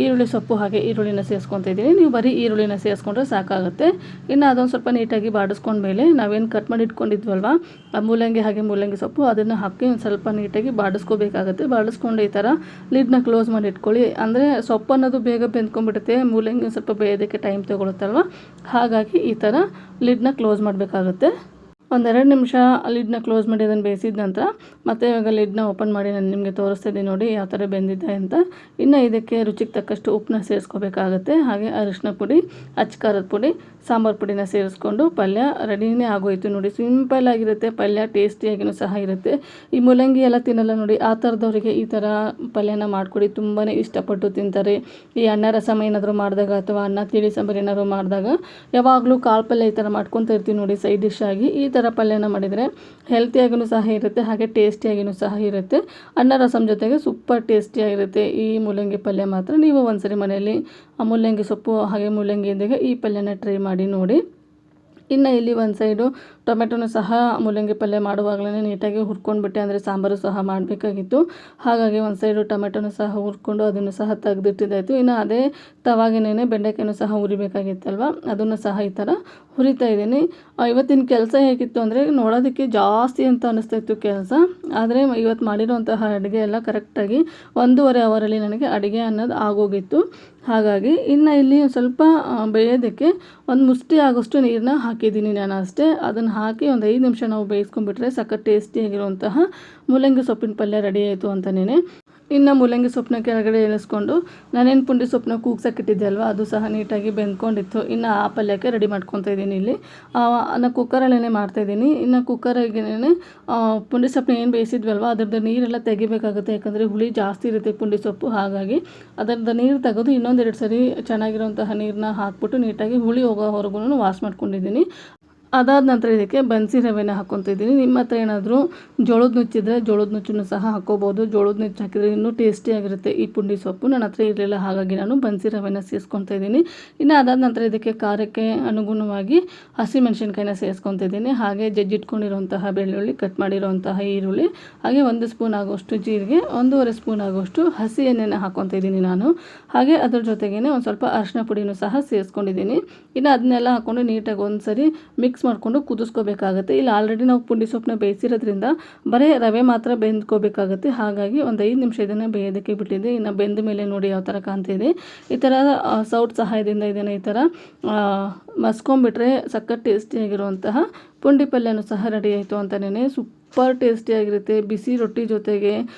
ಈರುಳ್ಳಿ ಸೊಪ್ಪು, ಹಾಗೆ ಈರುಳ್ಳಿನ ಸೇರಿಸ್ಕೊತಿದ್ದೀನಿ. ನೀವು ಬರೀ ಈರುಳ್ಳಿನ ಸೇರಿಸ್ಕೊಂಡ್ರೆ ಸಾಕಾಗುತ್ತೆ. ಇನ್ನು ಅದೊಂದು ಸ್ವಲ್ಪ ನೀಟಾಗಿ ಬಾಡಿಸ್ಕೊಂಡ್ಮೇಲೆ ನಾವೇನು ಕಟ್ ಮಾಡಿ ಇಟ್ಕೊಂಡಿದ್ವಲ್ವ ಆ ಮೂಲಂಗಿ ಹಾಗೆ ಮೂಲಂಗಿ ಸೊಪ್ಪು, ಅದನ್ನು ಹಾಕಿ ಒಂದು ಸ್ವಲ್ಪ ನೀಟಾಗಿ ಬಾಡಿಸ್ಕೋಬೇಕಾಗುತ್ತೆ. ಬಾಡಿಸ್ಕೊಂಡು ಈ ಥರ ಲಿಡ್ನ ಕ್ಲೋಸ್ ಮಾಡಿ ಇಟ್ಕೊಳ್ಳಿ. ಅಂದರೆ ಸೊಪ್ಪು ಅನ್ನೋದು ಬೇಗ ಬೆಂದ್ಕೊಂಡ್ಬಿಡುತ್ತೆ, ಮೂಲಂಗಿ ಸ್ವಲ್ಪ ಬೇಯೋದಕ್ಕೆ ಟೈಮ್ ತೊಗೊಳುತ್ತಲ್ವ, ಹಾಗಾಗಿ ಈ ಥರ ಲಿಡ್ನ ಕ್ಲೋಸ್ ಮಾಡಬೇಕಾಗುತ್ತೆ. 1-2 ನಿಮಿಷ ಲಿಡ್ನ ಕ್ಲೋಸ್ ಮಾಡಿ ಅದನ್ನು ಬೇಯಿಸಿದ ನಂತರ ಮತ್ತೆ ಇವಾಗ ಲಿಡ್ನ ಓಪನ್ ಮಾಡಿ ನಾನು ನಿಮಗೆ ತೋರಿಸ್ತಾ ಇದ್ದೀನಿ ನೋಡಿ ಯಾವ ಥರ ಬೆಂದಿದೆ ಅಂತ. ಇನ್ನು ಇದಕ್ಕೆ ರುಚಿಗೆ ತಕ್ಕಷ್ಟು ಉಪ್ಪನ್ನ ಸೇರಿಸ್ಕೋಬೇಕಾಗುತ್ತೆ. ಹಾಗೆ ಅರಿಶಿನ ಪುಡಿ, ಅಚ್ಚ ಖಾರದ ಪುಡಿ, ಸಾಂಬಾರು ಪುಡಿನ ಸೇರಿಸ್ಕೊಂಡು ಪಲ್ಯ ರೆಡಿನೇ ಆಗೋಯಿತು ನೋಡಿ. ಸಿಂಪಲ್ ಆಗಿರುತ್ತೆ ಪಲ್ಯ, ಟೇಸ್ಟಿಯಾಗಿಯೂ ಸಹ ಇರುತ್ತೆ. ಈ ಮೂಲಂಗಿ ಎಲ್ಲ ತಿನ್ನಲ್ಲ ನೋಡಿ, ಆ ಥರದವರಿಗೆ ಈ ಥರ ಪಲ್ಯನ ಮಾಡಿಕೊಡಿ, ತುಂಬಾ ಇಷ್ಟಪಟ್ಟು ತಿಂತಾರೆ. ಈ ಅನ್ನ ರಸಮ ಏನಾದರೂ ಮಾಡಿದಾಗ ಅಥವಾ ಅನ್ನ ತಿಳಿ ಸಾಂಬಾರು ಏನಾದರೂ ಮಾಡಿದಾಗ ಯಾವಾಗಲೂ ಕಾಳು ಪಲ್ಯ ಈ ಥರ ಮಾಡ್ಕೊತಾ ಇರ್ತೀವಿ ನೋಡಿ ಸೈಡ್ ಡಿಶ್ ಆಗಿ. ಈ ಥರ ಪಲ್ಯನ ಮಾಡಿದರೆ ಹೆಲ್ತಿಯಾಗೂ ಸಹ ಇರುತ್ತೆ, ಹಾಗೆ ಟೇಸ್ಟಿಯಾಗಿಯೂ ಸಹ ಇರುತ್ತೆ. ಅನ್ನ ರಸಮ್ ಜೊತೆಗೆ ಸೂಪರ್ ಟೇಸ್ಟಿಯಾಗಿರುತ್ತೆ ಈ ಮೂಲಂಗಿ ಪಲ್ಯ ಮಾತ್ರ. ನೀವು ಒಂದ್ಸರಿ ಮನೆಯಲ್ಲಿ ಮೂಲಂಗಿ ಸೊಪ್ಪು ಹಾಗೆ ಮೂಲಂಗಿ ಜೊತೆಗೆ ಈ ಪಲ್ಯನ ಟ್ರೈ ಮಾಡಿ ನೋಡಿ. ಇನ್ನು ಇಲ್ಲಿ ಒಂದು ಸೈಡು ಟೊಮೆಟೊನೂ ಸಹ ಮೂಲಂಗಿ ಪಲ್ಯ ಮಾಡುವಾಗಲೇ ನೀಟಾಗಿ ಹುರ್ಕೊಂಡ್ಬಿಟ್ಟೆ, ಅಂದರೆ ಸಾಂಬಾರು ಸಹ ಮಾಡಬೇಕಾಗಿತ್ತು. ಹಾಗಾಗಿ ಒಂದು ಸೈಡು ಟೊಮೆಟೊನೂ ಸಹ ಹುರ್ಕೊಂಡು ಅದನ್ನು ಸಹ ತೆಗೆದಿಟ್ಟಿದ್ದಾಯಿತು. ಇನ್ನು ಅದೇ ತವಾಗೆನೇ ಬೆಂಡೆಕಾಯನ್ನು ಸಹ ಹುರಿಬೇಕಾಗಿತ್ತಲ್ವ, ಅದನ್ನು ಸಹ ಈ ಥರ ಹುರಿತಾ ಇದ್ದೀನಿ. ಇವತ್ತಿನ ಕೆಲಸ ಹೇಗಿತ್ತು ಅಂದರೆ ನೋಡೋದಕ್ಕೆ ಜಾಸ್ತಿ ಅಂತ ಅನ್ನಿಸ್ತಾ ಇತ್ತು ಕೆಲಸ, ಆದರೆ ಇವತ್ತು ಮಾಡಿರೋಂತಹ ಅಡುಗೆ ಎಲ್ಲ ಕರೆಕ್ಟಾಗಿ 1.5 ಅವರಲ್ಲಿ ನನಗೆ ಅಡುಗೆ ಅನ್ನೋದು ಆಗೋಗಿತ್ತು. ಹಾಗಾಗಿ ಇನ್ನು ಇಲ್ಲಿ ಸ್ವಲ್ಪ ಬೇಯೋದಕ್ಕೆ ಒಂದು ಮುಷ್ಟಿ ಆಗೋಷ್ಟು ನೀರನ್ನ ಹಾಕಿದ್ದೀನಿ ನಾನು ಅಷ್ಟೇ. ಅದನ್ನು ಹಾಕಿ ಒಂದು 5 ನಿಮಿಷ ನಾವು ಬೇಯಿಸ್ಕೊಂಡ್ಬಿಟ್ರೆ ಸಖತ್ ಟೇಸ್ಟಿಯಾಗಿರುವಂತಹ ಮೂಲಂಗಿ ಸೊಪ್ಪಿನ ಪಲ್ಯ ರೆಡಿ ಆಯಿತು ಅಂತಲೇ. ಇನ್ನು ಮೂಲಂಗಿ ಸೊಪ್ಪನ್ನ ಕೆಳಗಡೆ ಇಳಿಸ್ಕೊಂಡು ನಾನೇನು ಪುಂಡಿ ಸೊಪ್ಪನ್ನ ಕೂಗ್ಸಕ್ಕಿಟ್ಟಿದ್ದೆ ಅಲ್ವ, ಅದು ಸಹ ನೀಟಾಗಿ ಬೆಂದ್ಕೊಂಡಿತ್ತು. ಇನ್ನು ಆ ಪಲ್ಯಕ್ಕೆ ರೆಡಿ ಮಾಡ್ಕೊತಾ ಇದ್ದೀನಿ. ಇಲ್ಲಿ ನಾನು ಕುಕ್ಕರಲ್ಲೇ ಮಾಡ್ತಾಯಿದ್ದೀನಿ. ಇನ್ನು ಕುಕ್ಕರಾಗೇನೆ ಪುಂಡಿ ಸೊಪ್ಪನ್ನ ಏನು ಬೇಯಿಸಿದ್ವಲ್ವ ಅದರದ್ದು ನೀರೆಲ್ಲ ತೆಗಿಬೇಕಾಗುತ್ತೆ, ಯಾಕಂದರೆ ಹುಳಿ ಜಾಸ್ತಿ ಇರುತ್ತೆ ಪುಂಡಿ ಸೊಪ್ಪು. ಹಾಗಾಗಿ ಅದರದ್ದು ನೀರು ತೆಗೆದು ಇನ್ನೊಂದೆರಡು ಸರಿ ಚೆನ್ನಾಗಿರೋಂತಹ ನೀರನ್ನ ಹಾಕ್ಬಿಟ್ಟು ನೀಟಾಗಿ ಹುಳಿ ಹೋಗೋವರೆಗೂ ವಾಶ್ ಮಾಡ್ಕೊಂಡಿದ್ದೀನಿ. ಅದಾದ ನಂತರ ಇದಕ್ಕೆ ಬನ್ಸಿ ರವೆನ ಹಾಕ್ಕೊತಿದ್ದೀನಿ. ನಿಮ್ಮ ಹತ್ರ ಏನಾದರೂ ಜೋಳದ ನುಚ್ಚಿದ್ರೆ ಜೋಳದ ನುಚ್ಚನ್ನು ಸಹ ಹಾಕ್ಕೋಬೋದು. ಜೋಳದ ನುಚ್ಚು ಹಾಕಿದರೆ ಇನ್ನೂ ಟೇಸ್ಟಿಯಾಗಿರುತ್ತೆ ಈ ಪುಂಡಿ ಸೊಪ್ಪು. ನನ್ನ ಹತ್ರ ಇರಲಿಲ್ಲ, ಹಾಗಾಗಿ ನಾನು ಬನ್ಸಿ ರವೆನ ಸೇರಿಸ್ಕೊತಾ ಇದ್ದೀನಿ. ಇನ್ನು ಅದಾದ ನಂತರ ಇದಕ್ಕೆ ಖಾರಕ್ಕೆ ಅನುಗುಣವಾಗಿ ಹಸಿಮೆಣಸಿನ್ಕಾಯಿನ ಸೇರಿಸ್ಕೊತಿದ್ದೀನಿ. ಹಾಗೆ ಜಜ್ಜಿಟ್ಕೊಂಡಿರುವಂತಹ ಬೆಳ್ಳುಳ್ಳಿ, ಕಟ್ ಮಾಡಿರುವಂತಹ ಈರುಳ್ಳಿ, ಹಾಗೆ 1 ಸ್ಪೂನ್ ಆಗೋಷ್ಟು ಜೀರಿಗೆ, 1.5 ಸ್ಪೂನ್ ಆಗೋಷ್ಟು ಹಸಿ ಎಣ್ಣೆನ ಹಾಕ್ಕೊತಾ ಇದ್ದೀನಿ ನಾನು. ಹಾಗೆ ಅದ್ರ ಜೊತೆಗೇ ಒಂದು ಸ್ವಲ್ಪ ಅರಿಶಿನ ಪುಡಿನೂ ಸಹ ಸೇರಿಸ್ಕೊಂಡಿದ್ದೀನಿ. ಇನ್ನು ಅದನ್ನೆಲ್ಲ ಹಾಕ್ಕೊಂಡು ನೀಟಾಗಿ ಒಂದು ಸರಿ ಮಿಕ್ಸ್ ಮಾಡಿಕೊಂಡು ಕುದಿಸ್ಕೋಬೇಕಾಗುತ್ತೆ. ಇಲ್ಲಿ ಆಲ್ರೆಡಿ ನಾವು ಪುಂಡಿ ಸೊಪ್ಪನ್ನ ಬೇಯಿಸಿರೋದ್ರಿಂದ ಬರೀ ರವೆ ಮಾತ್ರ ಬೆಂದ್ಕೋಬೇಕಾಗುತ್ತೆ. ಹಾಗಾಗಿ ಒಂದು 5 ನಿಮಿಷ ಇದನ್ನು ಬೇಯೋದಕ್ಕೆ ಬಿಟ್ಟಿದ್ದೆ. ಇನ್ನು ಬೆಂದ ಮೇಲೆ ನೋಡಿ ಯಾವ ಥರ ಕಾಣ್ತಿದೆ. ಈ ಥರ ಸೌಟ್ ಸಹಾಯದಿಂದ ಇದನ್ನು ಈ ಥರ ಮಸ್ಕೊಂಬಿಟ್ರೆ ಸಖತ್ ಟೇಸ್ಟಿಯಾಗಿರುವಂತಹ ಪುಂಡಿ ಪಲ್ಯನೂ ಸಹ ರೆಡಿ ಆಯಿತು ಅಂತಲೇ. ಸೂಪರ್ ಟೇಸ್ಟಿಯಾಗಿರುತ್ತೆ. ಬಿಸಿ ರೊಟ್ಟಿ ಜೊತೆಗೆ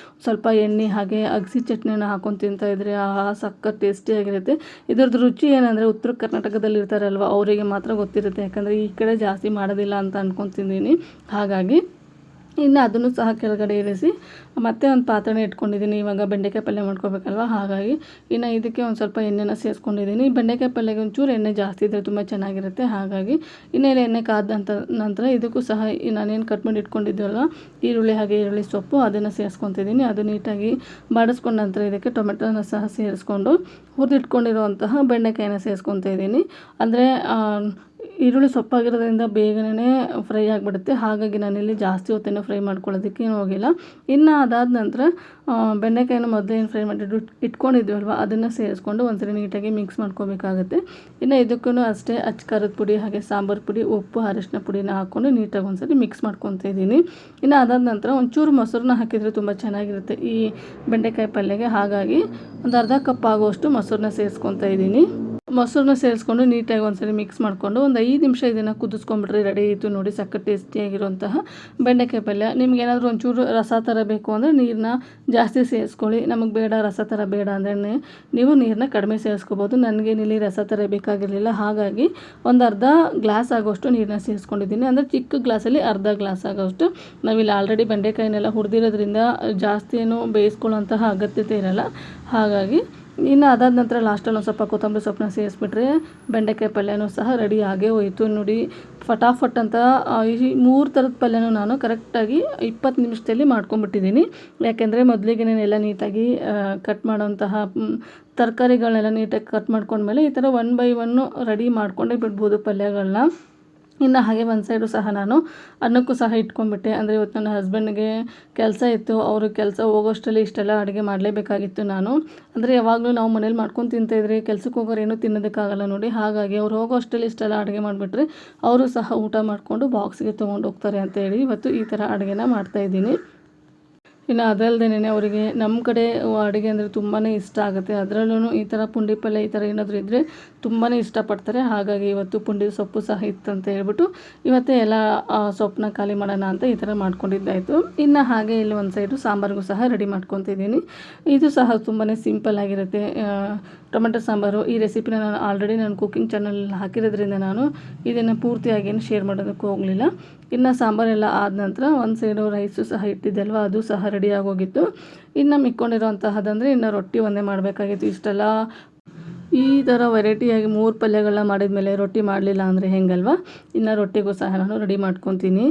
ಸ್ವಲ್ಪ ಎಣ್ಣೆ ಹಾಗೆ ಅಗಸಿ ಚಟ್ನಿನ ಹಾಕ್ಕೊಂಡು ತಿಂತಾಯಿದ್ರೆ ಸಖತ್ ಟೇಸ್ಟಿಯಾಗಿರುತ್ತೆ. ಇದರದ್ದು ರುಚಿ ಏನಂದರೆ ಉತ್ತರ ಕರ್ನಾಟಕದಲ್ಲಿ ಇರ್ತಾರಲ್ವ ಅವರಿಗೆ ಮಾತ್ರ ಗೊತ್ತಿರುತ್ತೆ, ಯಾಕಂದರೆ ಈ ಕಡೆ ಜಾಸ್ತಿ ಮಾಡೋದಿಲ್ಲ ಅಂತ ಅಂದ್ಕೊತಿದ್ದೀನಿ. ಹಾಗಾಗಿ ಇನ್ನು ಅದನ್ನು ಸಹ ಕೆಳಗಡೆ ಇಳಿಸಿ ಮತ್ತೆ ಒಂದು ಪಾತ್ರೆನ ಇಟ್ಕೊಂಡಿದ್ದೀನಿ. ಇವಾಗ ಬೆಂಡೆಕಾಯಿ ಪಲ್ಯ ಮಾಡ್ಕೋಬೇಕಲ್ವ, ಹಾಗಾಗಿ ಇನ್ನು ಇದಕ್ಕೆ ಒಂದು ಸ್ವಲ್ಪ ಎಣ್ಣೆನ ಸೇರಿಸ್ಕೊಂಡಿದ್ದೀನಿ. ಬೆಂಡೆಕಾಯಿ ಪಲ್ಯಗೆ ಒಂಚೂರು ಎಣ್ಣೆ ಜಾಸ್ತಿ ಇದ್ದರೆ ತುಂಬ ಚೆನ್ನಾಗಿರುತ್ತೆ. ಹಾಗಾಗಿ ಇನ್ನೇನು ಎಣ್ಣೆ ಕಾದಂತ ನಂತರ ಇದಕ್ಕೂ ಸಹ ನಾನೇನು ಕಟ್ ಮಾಡಿ ಇಟ್ಕೊಂಡಿದ್ದೀವಲ್ವ ಈರುಳ್ಳಿ ಹಾಗೆ ಈರುಳ್ಳಿ ಸೊಪ್ಪು, ಅದನ್ನು ಸೇರಿಸ್ಕೊತಿದ್ದೀನಿ. ಅದು ನೀಟಾಗಿ ಬಾಡಿಸ್ಕೊಂಡ ನಂತರ ಇದಕ್ಕೆ ಟೊಮೆಟೊನ ಸಹ ಸೇರಿಸ್ಕೊಂಡು ಹುರಿದಿಟ್ಕೊಂಡಿರುವಂತಹ ಬೆಂಡೆಕಾಯಿನ ಸೇರಿಸ್ಕೊತಾ ಇದ್ದೀನಿ. ಅಂದರೆ ಈರುಳ್ಳಿ ಸೊಪ್ಪಾಗಿರೋದ್ರಿಂದ ಬೇಗನೆ ಫ್ರೈ ಆಗಿಬಿಡುತ್ತೆ. ಹಾಗಾಗಿ ನಾನಿಲ್ಲಿ ಜಾಸ್ತಿ ಹೊತ್ತೇನು ಫ್ರೈ ಮಾಡ್ಕೊಳ್ಳೋದಕ್ಕೆ ಹೋಗಿಲ್ಲ. ಇನ್ನು ಅದಾದ ನಂತರ ಬೆಂಡೆಕಾಯಿನ ಮೊದಲೇನು ಫ್ರೈ ಮಾಡಿ ಇಟ್ಕೊಂಡಿದ್ವಲ್ವ ಅದನ್ನು ಸೇರಿಸ್ಕೊಂಡು ಒಂದ್ಸರಿ ನೀಟಾಗಿ ಮಿಕ್ಸ್ ಮಾಡ್ಕೋಬೇಕಾಗುತ್ತೆ. ಇನ್ನು ಇದಕ್ಕೂ ಅಷ್ಟೇ ಅಚ್ಚ ಖಾರದ ಪುಡಿ ಹಾಗೆ ಸಾಂಬಾರು ಪುಡಿ, ಉಪ್ಪು, ಅರಿಶಿನ ಪುಡಿನ ಹಾಕ್ಕೊಂಡು ನೀಟಾಗಿ ಒಂದ್ಸರಿ ಮಿಕ್ಸ್ ಮಾಡ್ಕೊತಾ ಇದ್ದೀನಿ. ಇನ್ನು ಅದಾದ ನಂತರ ಒಂಚೂರು ಮೊಸರನ್ನ ಹಾಕಿದರೆ ತುಂಬ ಚೆನ್ನಾಗಿರುತ್ತೆ ಈ ಬೆಂಡೆಕಾಯಿ ಪಲ್ಯಗೆ. ಹಾಗಾಗಿ ಒಂದು ಅರ್ಧ ಕಪ್ ಆಗುವಷ್ಟು ಮೊಸರನ್ನ ಸೇರಿಸ್ಕೊತಾ ಇದ್ದೀನಿ. ಮೊಸರನ್ನ ಸೇರಿಸ್ಕೊಂಡು ನೀಟಾಗಿ ಒಂದ್ಸರಿ ಮಿಕ್ಸ್ ಮಾಡಿಕೊಂಡು ಒಂದು 5 ನಿಮಿಷ ಇದನ್ನು ಕುದಿಸ್ಕೊಂಡ್ಬಿಟ್ರೆ ರೆಡಿ ಆಯಿತು ನೋಡಿ ಸಖತ್ ಟೇಸ್ಟಿಯಾಗಿರುವಂತಹ ಬೆಂಡೆಕಾಯಿ ಪಲ್ಯ. ನಿಮ್ಗೇನಾದರೂ ಒಂಚೂರು ರಸ ಥರ ಬೇಕು ಅಂದರೆ ನೀರನ್ನ ಜಾಸ್ತಿ ಸೇರಿಸ್ಕೊಳ್ಳಿ. ನಮಗೆ ಬೇಡ ರಸ ಥರ ಬೇಡ ಅಂದರೆ ನೀವು ನೀರನ್ನ ಕಡಿಮೆ ಸೇರಿಸ್ಕೋಬೋದು. ನನಗೇನಿಲ್ಲಿ ರಸ ಥರ ಬೇಕಾಗಿರಲಿಲ್ಲ, ಹಾಗಾಗಿ ಒಂದು ಅರ್ಧ ಗ್ಲಾಸ್ ಆಗೋಷ್ಟು ನೀರನ್ನ ಸೇರಿಸ್ಕೊಂಡಿದ್ದೀನಿ. ಅಂದರೆ ಚಿಕ್ಕ ಗ್ಲಾಸಲ್ಲಿ ಅರ್ಧ ಗ್ಲಾಸ್ ಆಗೋಷ್ಟು. ನಾವಿಲ್ಲಿ ಆಲ್ರೆಡಿ ಬೆಂಡೆಕಾಯಿನೆಲ್ಲ ಹುರಿದಿರೋದ್ರಿಂದ ಜಾಸ್ತಿ ಏನು ಬೇಯಿಸ್ಕೊಳ್ಳೋಂತಹ ಅಗತ್ಯತೆ ಇರಲ್ಲ. ಹಾಗಾಗಿ ಇನ್ನು ಅದಾದ ನಂತರ ಲಾಸ್ಟಲ್ಲಿ ಒಂದು ಸ್ವಲ್ಪ ಕೊತ್ತಂಬರಿ ಸೊಪ್ಪನ್ನ ಸೇರಿಸ್ಬಿಟ್ರೆ ಬೆಂಡೆಕಾಯಿ ಪಲ್ಯನೂ ಸಹ ರೆಡಿ ಆಗೇ ಹೋಯಿತು ನೋಡಿ. ಫಟಾಫಟ್ ಅಂತ ಈ 3 ಥರದ ಪಲ್ಯನೂ ನಾನು ಕರೆಕ್ಟಾಗಿ 20 ನಿಮಿಷದಲ್ಲಿ ಮಾಡ್ಕೊಂಬಿಟ್ಟಿದ್ದೀನಿ. ಯಾಕೆಂದರೆ ಮೊದಲಿಗೆ ಎಲ್ಲ ನೀಟಾಗಿ ಕಟ್ ಮಾಡೋಂತಹ ತರಕಾರಿಗಳನ್ನೆಲ್ಲ ನೀಟಾಗಿ ಕಟ್ ಮಾಡ್ಕೊಂಡ್ಮೇಲೆ ಈ ಥರ 1 ಬೈ 1 ರೆಡಿ ಮಾಡ್ಕೊಂಡೇ ಬಿಡ್ಬೋದು ಪಲ್ಯಗಳನ್ನ. ಇನ್ನು ಹಾಗೆ ಒಂದು ಸೈಡು ಸಹ ನಾನು ಅನ್ನಕ್ಕೂ ಸಹ ಇಟ್ಕೊಂಡ್ಬಿಟ್ಟೆ. ಅಂದರೆ ಇವತ್ತು ನನ್ನ ಹಸ್ಬೆಂಡ್ಗೆ ಕೆಲಸ ಇತ್ತು, ಅವರು ಕೆಲಸ ಹೋಗೋಷ್ಟರಲ್ಲಿ ಇಷ್ಟೆಲ್ಲ ಅಡುಗೆ ಮಾಡಲೇಬೇಕಾಗಿತ್ತು ನಾನು. ಅಂದರೆ ಯಾವಾಗಲೂ ನಾವು ಮನೇಲಿ ಮಾಡ್ಕೊಂಡು ತಿಂತಾಯಿದ್ರೆ ಕೆಲ್ಸಕ್ಕೆ ಹೋಗೋರು ಏನೂ ತಿನ್ನೋದಕ್ಕಾಗಲ್ಲ ನೋಡಿ. ಹಾಗಾಗಿ ಅವ್ರು ಹೋಗೋ ಅಷ್ಟರಲ್ಲಿ ಇಷ್ಟೆಲ್ಲ ಅಡುಗೆ ಮಾಡಿಬಿಟ್ರೆ ಅವರು ಸಹ ಊಟ ಮಾಡಿಕೊಂಡು ಬಾಕ್ಸ್ಗೆ ತೊಗೊಂಡು ಹೋಗ್ತಾರೆ ಅಂತೇಳಿ ಇವತ್ತು ಈ ಥರ ಅಡುಗೆನ ಮಾಡ್ತಾಯಿದ್ದೀನಿ. ಇನ್ನು ಅದಲ್ಲದೇನೆ ಅವರಿಗೆ ನಮ್ಮ ಕಡೆ ಅಡುಗೆ ಅಂದರೆ ತುಂಬಾ ಇಷ್ಟ ಆಗುತ್ತೆ. ಅದರಲ್ಲೂ ಈ ಥರ ಪುಂಡಿ ಪಲ್ಯ ಈ ಥರ ಏನಾದರೂ ಇದ್ದರೆ ತುಂಬಾ ಇಷ್ಟಪಡ್ತಾರೆ. ಹಾಗಾಗಿ ಇವತ್ತು ಪುಂಡಿ ಸೊಪ್ಪು ಸಹ ಇತ್ತಂತ ಹೇಳ್ಬಿಟ್ಟು ಇವತ್ತೇ ಎಲ್ಲ ಸೊಪ್ಪನ್ನ ಖಾಲಿ ಮಾಡೋಣ ಅಂತ ಈ ಥರ ಮಾಡ್ಕೊಂಡಿದ್ದಾಯಿತು. ಇನ್ನು ಹಾಗೆ ಇಲ್ಲಿ ಒಂದು ಸೈಡು ಸಾಂಬಾರಿಗೂ ಸಹ ರೆಡಿ ಮಾಡ್ಕೊತಿದ್ದೀನಿ. ಇದು ಸಹ ತುಂಬಾ ಸಿಂಪಲ್ ಆಗಿರುತ್ತೆ ಟೊಮೆಟೊ ಸಾಂಬಾರು. ಈ ರೆಸಿಪಿನ ನಾನು ಆಲ್ರೆಡಿ ನನ್ನ ಕುಕ್ಕಿಂಗ್ ಚಾನಲಲ್ಲಿ ಹಾಕಿರೋದ್ರಿಂದ ನಾನು ಇದನ್ನು ಪೂರ್ತಿಯಾಗೇನು ಶೇರ್ ಮಾಡೋದಕ್ಕೆ ಹೋಗಲಿಲ್ಲ. ಇನ್ನು ಸಾಂಬಾರೆಲ್ಲ ಆದ ನಂತರ ಒಂದು ಸೈಡು ರೈಸು ಸಹ ಇಟ್ಟಿದ್ದೆಲ್ವ, ಅದು ಸಹ ರೆಡಿ ಆಗೋಗಿತ್ತು. ಇನ್ನು ಮಿಕ್ಕೊಂಡಿರೋಂತಹದ್ದಂದರೆ ಇನ್ನು ರೊಟ್ಟಿ ಒಂದೇ ಮಾಡಬೇಕಾಗಿತ್ತು. ಇಷ್ಟೆಲ್ಲ ಈ ಥರ ವೆರೈಟಿಯಾಗಿ 3 ಪಲ್ಯಗಳನ್ನ ಮಾಡಿದ ಮೇಲೆ ರೊಟ್ಟಿ ಮಾಡಲಿಲ್ಲ ಅಂದರೆ ಹೆಂಗಲ್ವ. ಇನ್ನು ರೊಟ್ಟಿಗೂ ಸಹ ನಾನು ರೆಡಿ ಮಾಡ್ಕೊತೀನಿ.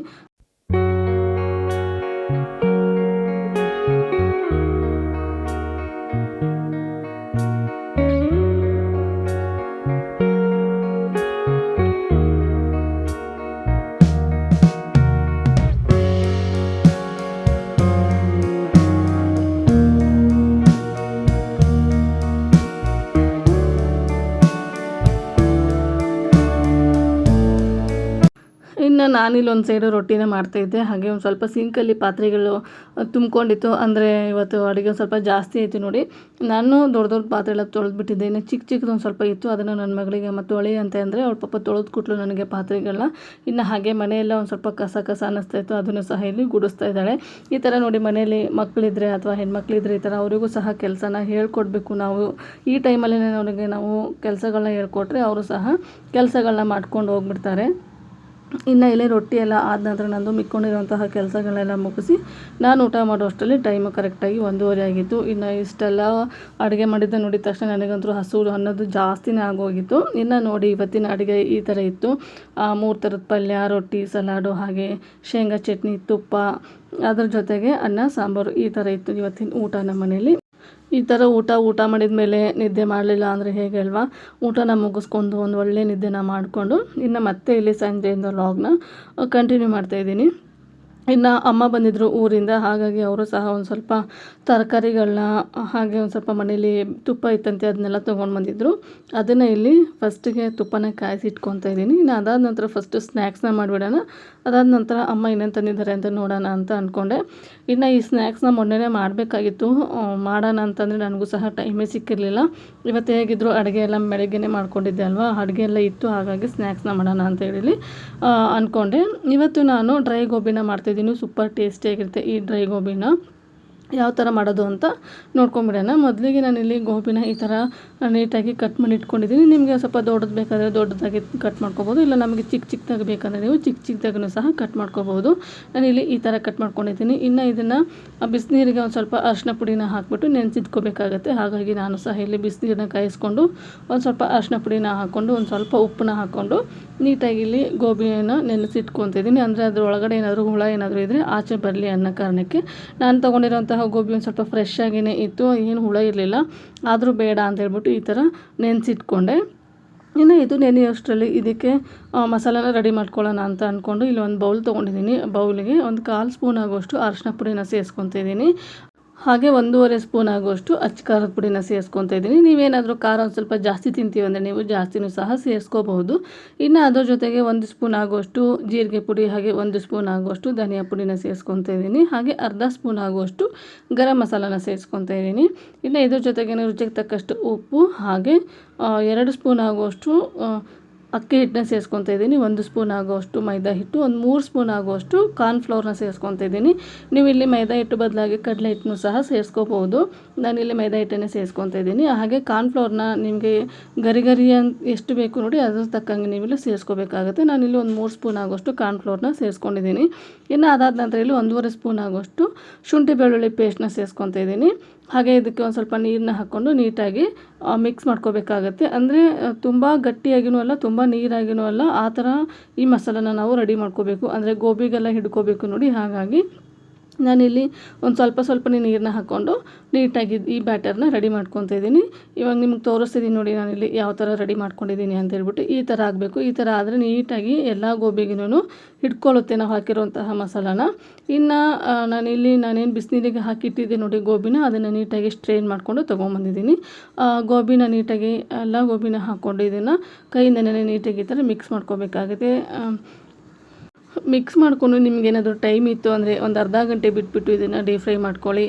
ಇನ್ನು ನಾನಿಲ್ಲಿ ಒಂದು ಸೈಡು ರೊಟ್ಟಿನ ಮಾಡ್ತಾಯಿದ್ದೆ. ಹಾಗೆ ಒಂದು ಸ್ವಲ್ಪ ಸಿಂಕಲ್ಲಿ ಪಾತ್ರೆಗಳು ತುಂಬ್ಕೊಂಡಿತ್ತು. ಅಂದರೆ ಇವತ್ತು ಅಡುಗೆ ಒಂದು ಸ್ವಲ್ಪ ಜಾಸ್ತಿ ಆಯಿತು ನೋಡಿ. ನಾನು ದೊಡ್ಡ ದೊಡ್ಡ ಪಾತ್ರೆ ಎಲ್ಲ ತೊಳೆದ್ಬಿಟ್ಟಿದ್ದೆ. ಇನ್ನು ಚಿಕ್ಕ ಚಿಕ್ಕದೊಂದು ಸ್ವಲ್ಪ ಇತ್ತು, ಅದನ್ನು ನನ್ನ ಮಗಳಿಗೆ ಮತ್ತು ತೊಳಿ ಅಂತ ಅಂದರೆ ಅವಳ ಪಾಪ ತೊಳೆದು ಕೊಟ್ಲು ನನಗೆ ಪಾತ್ರೆಗಳನ್ನ. ಇನ್ನು ಹಾಗೆ ಮನೆಯೆಲ್ಲ ಒಂದು ಸ್ವಲ್ಪ ಕಸ ಕಸ ಅನ್ನಿಸ್ತಾ ಇತ್ತು, ಅದನ್ನು ಸಹ ಇಲ್ಲಿ ಗುಡಿಸ್ತಾ ಇದ್ದಾಳೆ. ಈ ಥರ ನೋಡಿ ಮನೇಲಿ ಮಕ್ಕಳಿದ್ರೆ ಅಥವಾ ಹೆಣ್ಮಕ್ಳಿದ್ರೆ ಈ ಥರ ಅವರಿಗೂ ಸಹ ಕೆಲಸನ ಹೇಳ್ಕೊಡ್ಬೇಕು ನಾವು. ಈ ಟೈಮಲ್ಲೇ ಅವರಿಗೆ ನಾವು ಕೆಲಸಗಳನ್ನ ಹೇಳ್ಕೊಟ್ರೆ ಅವರು ಸಹ ಕೆಲಸಗಳನ್ನ ಮಾಡ್ಕೊಂಡು ಹೋಗ್ಬಿಡ್ತಾರೆ. ಇನ್ನು ಇಲ್ಲಿ ರೊಟ್ಟಿ ಎಲ್ಲ ಆದ ನಂತರ ನಂದು ಮಿಕ್ಕೊಂಡಿರೋಂತಹ ಕೆಲಸಗಳೆಲ್ಲ ಮುಗಿಸಿ ನಾನು ಊಟ ಮಾಡೋ ಅಷ್ಟರಲ್ಲಿ ಟೈಮು ಕರೆಕ್ಟಾಗಿ 1:30 ಆಗಿತ್ತು. ಇನ್ನು ಇಷ್ಟೆಲ್ಲ ಅಡುಗೆ ಮಾಡಿದ್ದೆ ನೋಡಿದ ತಕ್ಷಣ ನನಗಂತೂ ಹಸಿವು ಅನ್ನೋದು ಜಾಸ್ತಿನೇ ಆಗೋಗಿತ್ತು. ಇನ್ನು ನೋಡಿ ಇವತ್ತಿನ ಅಡುಗೆ ಈ ಥರ ಇತ್ತು. 3 ಥರದ ಪಲ್ಯ, ರೊಟ್ಟಿ, ಸಲಾಡು, ಹಾಗೆ ಶೇಂಗಾ ಚಟ್ನಿ, ತುಪ್ಪ, ಅದ್ರ ಜೊತೆಗೆ ಅನ್ನ ಸಾಂಬಾರು ಈ ಥರ ಇತ್ತು ಇವತ್ತಿನ ಊಟ ನಮ್ಮ ಮನೇಲಿ. ಈ ಥರ ಊಟ ಮಾಡಿದ ಮೇಲೆ ನಿದ್ದೆ ಮಾಡಲಿಲ್ಲ ಅಂದರೆ ಹೇಗೆ ಅಲ್ವಾ. ಊಟನ ಮುಗಿಸ್ಕೊಂಡು ಒಂದು ಒಳ್ಳೆ ನಿದ್ದೆನ ಮಾಡಿಕೊಂಡು ಇನ್ನು ಮತ್ತೆ ಇಲ್ಲಿ ಸಂಜೆಯಿಂದ ವ್ಲಾಗ್ನ ಕಂಟಿನ್ಯೂ ಮಾಡ್ತಾಯಿದ್ದೀನಿ. ಇನ್ನು ಅಮ್ಮ ಬಂದಿದ್ದರು ಊರಿಂದ, ಹಾಗಾಗಿ ಅವರು ಸಹ ಒಂದು ಸ್ವಲ್ಪ ತರಕಾರಿಗಳನ್ನ ಹಾಗೆ ಒಂದು ಸ್ವಲ್ಪ ಮನೇಲಿ ತುಪ್ಪ ಇತ್ತಂತೆ ಅದನ್ನೆಲ್ಲ ತೊಗೊಂಡು ಬಂದಿದ್ದರು. ಅದನ್ನು ಇಲ್ಲಿ ಫಸ್ಟಿಗೆ ತುಪ್ಪನ ಕಾಯಿಸಿಟ್ಕೊತಾ ಇದ್ದೀನಿ. ಇನ್ನು ಅದಾದ ನಂತರ ಫಸ್ಟು ಸ್ನ್ಯಾಕ್ಸ್ನ ಮಾಡಿಬಿಡೋಣ, ಅದಾದ ನಂತರ ಅಮ್ಮ ಏನೇನು ತಂದಿದ್ದಾರೆ ಅಂತ ನೋಡೋಣ ಅಂತ ಅಂದ್ಕೊಂಡೆ. ಇನ್ನು ಈ ಸ್ನ್ಯಾಕ್ಸ್ನ ಮೊನ್ನೆನೇ ಮಾಡಬೇಕಾಗಿತ್ತು, ಮಾಡೋಣ ಅಂತಂದರೆ ನನಗೂ ಸಹ ಟೈಮೇ ಸಿಕ್ಕಿರಲಿಲ್ಲ. ಇವತ್ತು ಹೇಗಿದ್ದರೂ ಅಡುಗೆ ಎಲ್ಲ ಬೆಳಗ್ಗೆನೇ ಮಾಡ್ಕೊಂಡಿದ್ದೆ ಅಲ್ವಾ, ಅಡುಗೆ ಎಲ್ಲ ಇತ್ತು. ಹಾಗಾಗಿ ಸ್ನ್ಯಾಕ್ಸ್ನ ಮಾಡೋಣ ಅಂತ ಹೇಳಿ ಅಂದ್ಕೊಂಡೆ. ಇವತ್ತು ನಾನು ಡ್ರೈ ಗೋಬಿನ ಮಾಡ್ತಿದ್ದೀನಿ. ಸೂಪರ್ ಟೇಸ್ಟಿಯಾಗಿರುತ್ತೆ ಈ ಡ್ರೈ ಗೋಬಿನ. ಯಾವ ಥರ ಮಾಡೋದು ಅಂತ ನೋಡ್ಕೊಂಬಿಡೋಣ. ಮೊದಲಿಗೆ ನಾನಿಲ್ಲಿ ಗೋಬಿನ ಈ ಥರ ನೀಟಾಗಿ ಕಟ್ ಮಾಡಿ ಇಟ್ಕೊಂಡಿದ್ದೀನಿ. ನಿಮಗೆ ಸ್ವಲ್ಪ ದೊಡ್ಡದು ಬೇಕಾದರೆ ದೊಡ್ಡದಾಗಿ ಕಟ್ ಮಾಡ್ಕೊಬೋದು, ಇಲ್ಲ ನಮಗೆ ಚಿಕ್ಕ ಚಿಕ್ಕದಾಗಿ ಬೇಕಂದರೆ ನೀವು ಚಿಕ್ಕ ಚಿಕ್ಕದಾಗೂ ಸಹ ಕಟ್ ಮಾಡ್ಕೊಬೋದು. ನಾನಿಲ್ಲಿ ಈ ಥರ ಕಟ್ ಮಾಡ್ಕೊಂಡಿದ್ದೀನಿ. ಇನ್ನು ಇದನ್ನು ಬಿಸಿನೀರಿಗೆ ಒಂದು ಸ್ವಲ್ಪ ಅರಿಶಿನ ಪುಡಿನ ಹಾಕಿಬಿಟ್ಟು ನೆನೆಸಿಟ್ಕೋಬೇಕಾಗತ್ತೆ. ಹಾಗಾಗಿ ನಾನು ಸಹ ಇಲ್ಲಿ ಬಿಸಿನೀರನ್ನ ಕಾಯಿಸ್ಕೊಂಡು ಒಂದು ಸ್ವಲ್ಪ ಅರಿಶಿನ ಪುಡಿನ ಹಾಕ್ಕೊಂಡು ಒಂದು ಸ್ವಲ್ಪ ಉಪ್ಪನ್ನ ಹಾಕ್ಕೊಂಡು ನೀಟಾಗಿ ಇಲ್ಲಿ ಗೋಬಿಯನ್ನು ನೆನೆಸಿಟ್ಕೊತಿದ್ದೀನಿ. ಅಂದರೆ ಅದ್ರ ಒಳಗಡೆ ಏನಾದರೂ ಹುಳ ಏನಾದರೂ ಇದ್ದರೆ ಆಚೆ ಬರಲಿ ಅನ್ನೋ ಕಾರಣಕ್ಕೆ. ನಾನು ತೊಗೊಂಡಿರೋಂತಹ ಗೋಬಿ ಒಂದು ಸ್ವಲ್ಪ ಫ್ರೆಶ್ ಆಗಿಯೇ ಇತ್ತು, ಏನು ಹುಳ ಇರಲಿಲ್ಲ. ಆದರೂ ಬೇಡ ಅಂತ ಹೇಳ್ಬಿಟ್ಟು ಈ ಥರ ನೆನೆಸಿಟ್ಕೊಂಡೆ. ಇನ್ನು ಇದು ನೆನೆಯೋಷ್ಟರಲ್ಲಿ ಇದಕ್ಕೆ ಮಸಾಲಾನ ರೆಡಿ ಮಾಡ್ಕೊಳ್ಳೋಣ ಅಂತ ಅಂದ್ಕೊಂಡು ಇಲ್ಲಿ ಒಂದು ಬೌಲ್ ತೊಗೊಂಡಿದ್ದೀನಿ. ಬೌಲಿಗೆ ಒಂದು 1/4 ಸ್ಪೂನ್ ಆಗುವಷ್ಟು ಅರಿಶಿನ ಪುಡಿನ ಸೇರಿಸ್ಕೊತಿದ್ದೀನಿ. ಹಾಗೆ 1.5 ಸ್ಪೂನ್ ಆಗುವಷ್ಟು ಅಚ್ಚ ಖಾರದ ಪುಡಿನ ಸೇರಿಸ್ಕೊತಾ ಇದ್ದೀನಿ. ನೀವೇನಾದರೂ ಖಾರ ಒಂದು ಸ್ವಲ್ಪ ಜಾಸ್ತಿ ತಿಂತೀವಿ ಅಂದರೆ ನೀವು ಜಾಸ್ತಿನೂ ಸಹ ಸೇರಿಸ್ಕೋಬಹುದು. ಇನ್ನು ಅದ್ರ ಜೊತೆಗೆ 1 ಸ್ಪೂನ್ ಆಗುವಷ್ಟು ಜೀರಿಗೆ ಪುಡಿ, ಹಾಗೆ 1 ಸ್ಪೂನ್ ಆಗುವಷ್ಟು ಧನಿಯಾ ಪುಡಿನ ಸೇರಿಸ್ಕೊತಾ ಇದ್ದೀನಿ. ಹಾಗೆ ಅರ್ಧ ಸ್ಪೂನ್ ಆಗುವಷ್ಟು ಗರಂ ಮಸಾಲಾನ ಸೇರಿಸ್ಕೊತಾ ಇದ್ದೀನಿ. ಇನ್ನು ಇದ್ರ ಜೊತೆಗೆ ರುಚಿಗೆ ತಕ್ಕಷ್ಟು ಉಪ್ಪು, ಹಾಗೆ 2 ಸ್ಪೂನ್ ಆಗುವಷ್ಟು ಅಕ್ಕಿ ಹಿಟ್ಟನ್ನ ಸೇರಿಸ್ಕೊತಾ ಇದ್ದೀನಿ. 1 ಸ್ಪೂನ್ ಆಗುವಷ್ಟು ಮೈದಾ ಹಿಟ್ಟು, ಒಂದು 3 ಸ್ಪೂನ್ ಆಗುವಷ್ಟು ಕಾರ್ನ್ಫ್ಲೋರ್ನ ಸೇರಿಸ್ಕೊತಾ ಇದ್ದೀನಿ. ನೀವು ಇಲ್ಲಿ ಮೈದಾ ಹಿಟ್ಟು ಬದಲಾಗಿ ಕಡಲೆ ಹಿಟ್ಟನ್ನು ಸಹ ಸೇರಿಸ್ಕೋಬೋದು. ನಾನಿಲ್ಲಿ ಮೈದಾ ಹಿಟ್ಟನ್ನೇ ಸೇರಿಸ್ಕೊತಾ ಇದ್ದೀನಿ. ಹಾಗೆ ಕಾರ್ನ್ಫ್ಲೋರ್ನ ನಿಮಗೆ ಗರಿ ಎಷ್ಟು ಬೇಕು ನೋಡಿ ಅದ್ರ ತಕ್ಕಂಗೆ ನೀವಿಲ್ಲಿ ಸೇರಿಸ್ಕೋಬೇಕಾಗುತ್ತೆ. ನಾನಿಲ್ಲಿ ಒಂದು 3 ಸ್ಪೂನ್ ಆಗುವಷ್ಟು ಕಾರ್ನ್ಫ್ಲೋರ್ನ ಸೇರಿಸ್ಕೊಂಡಿದ್ದೀನಿ. ಇನ್ನು ಅದಾದ ನಂತರ ಇಲ್ಲಿ 1.5 ಸ್ಪೂನ್ ಆಗುವಷ್ಟು ಶುಂಠಿ ಬೆಳ್ಳುಳ್ಳಿ ಪೇಸ್ಟ್ನ ಸೇರಿಸ್ಕೊತಾ ಇದ್ದೀನಿ. ಹಾಗೆ ಇದಕ್ಕೆ ಒಂದು ಸ್ವಲ್ಪ ನೀರನ್ನ ಹಾಕ್ಕೊಂಡು ನೀಟಾಗಿ ಮಿಕ್ಸ್ ಮಾಡ್ಕೋಬೇಕಾಗತ್ತೆ. ಅಂದರೆ ತುಂಬ ಗಟ್ಟಿಯಾಗಿಯೂ ಅಲ್ಲ, ತುಂಬ ನೀರಾಗಿಯೂ ಅಲ್ಲ, ಆ ಥರ ಈ ಮಸಾಲನ ನಾವು ರೆಡಿ ಮಾಡ್ಕೋಬೇಕು. ಅಂದರೆ ಗೋಬಿಗೆಲ್ಲ ಹಿಡ್ಕೋಬೇಕು ನೋಡಿ. ಹಾಗಾಗಿ ನಾನಿಲ್ಲಿ ಒಂದು ಸ್ವಲ್ಪನೇ ನೀರನ್ನ ಹಾಕ್ಕೊಂಡು ನೀಟಾಗಿ ಈ ಬ್ಯಾಟರ್ನ ರೆಡಿ ಮಾಡ್ಕೊತಾ ಇದ್ದೀನಿ. ಇವಾಗ ನಿಮ್ಗೆ ತೋರಿಸ್ತಿದ್ದೀನಿ ನೋಡಿ ನಾನಿಲ್ಲಿ ಯಾವ ಥರ ರೆಡಿ ಮಾಡ್ಕೊಂಡಿದ್ದೀನಿ ಅಂತ ಹೇಳ್ಬಿಟ್ಟು. ಈ ಥರ ಆಗಬೇಕು. ಈ ಥರ ಆದರೆ ನೀಟಾಗಿ ಎಲ್ಲ ಗೋಬಿಗೂ ಹಿಡ್ಕೊಳ್ಳುತ್ತೆ ನಾವು ಹಾಕಿರುವಂತಹ ಮಸಾಲಾನ. ಇನ್ನು ನಾನೇನು ಬಿಸಿನೀರಿಗೆ ಹಾಕಿಟ್ಟಿದ್ದೆ ನೋಡಿ ಗೋಬಿನ, ಅದನ್ನು ನೀಟಾಗಿ ಸ್ಟ್ರೈನ್ ಮಾಡಿಕೊಂಡು ತೊಗೊಂಬಂದಿದ್ದೀನಿ. ಗೋಬಿನ ನೀಟಾಗಿ ಎಲ್ಲ ಗೋಬಿನ ಹಾಕ್ಕೊಂಡು ಇದನ್ನು ಕೈಯಿಂದನೇ ನೀಟಾಗಿ ಈ ಥರ ಮಿಕ್ಸ್ ಮಾಡ್ಕೋಬೇಕಾಗುತ್ತೆ. ಮಿಕ್ಸ್ ಮಾಡ್ಕೊಂಡು ನಿಮಗೇನಾದರೂ ಟೈಮ್ ಇತ್ತು ಅಂದರೆ ಒಂದು ಅರ್ಧ ಗಂಟೆ ಬಿಟ್ಬಿಟ್ಟು ಇದನ್ನು ಡೀಪ್ ಫ್ರೈ ಮಾಡ್ಕೊಳ್ಳಿ.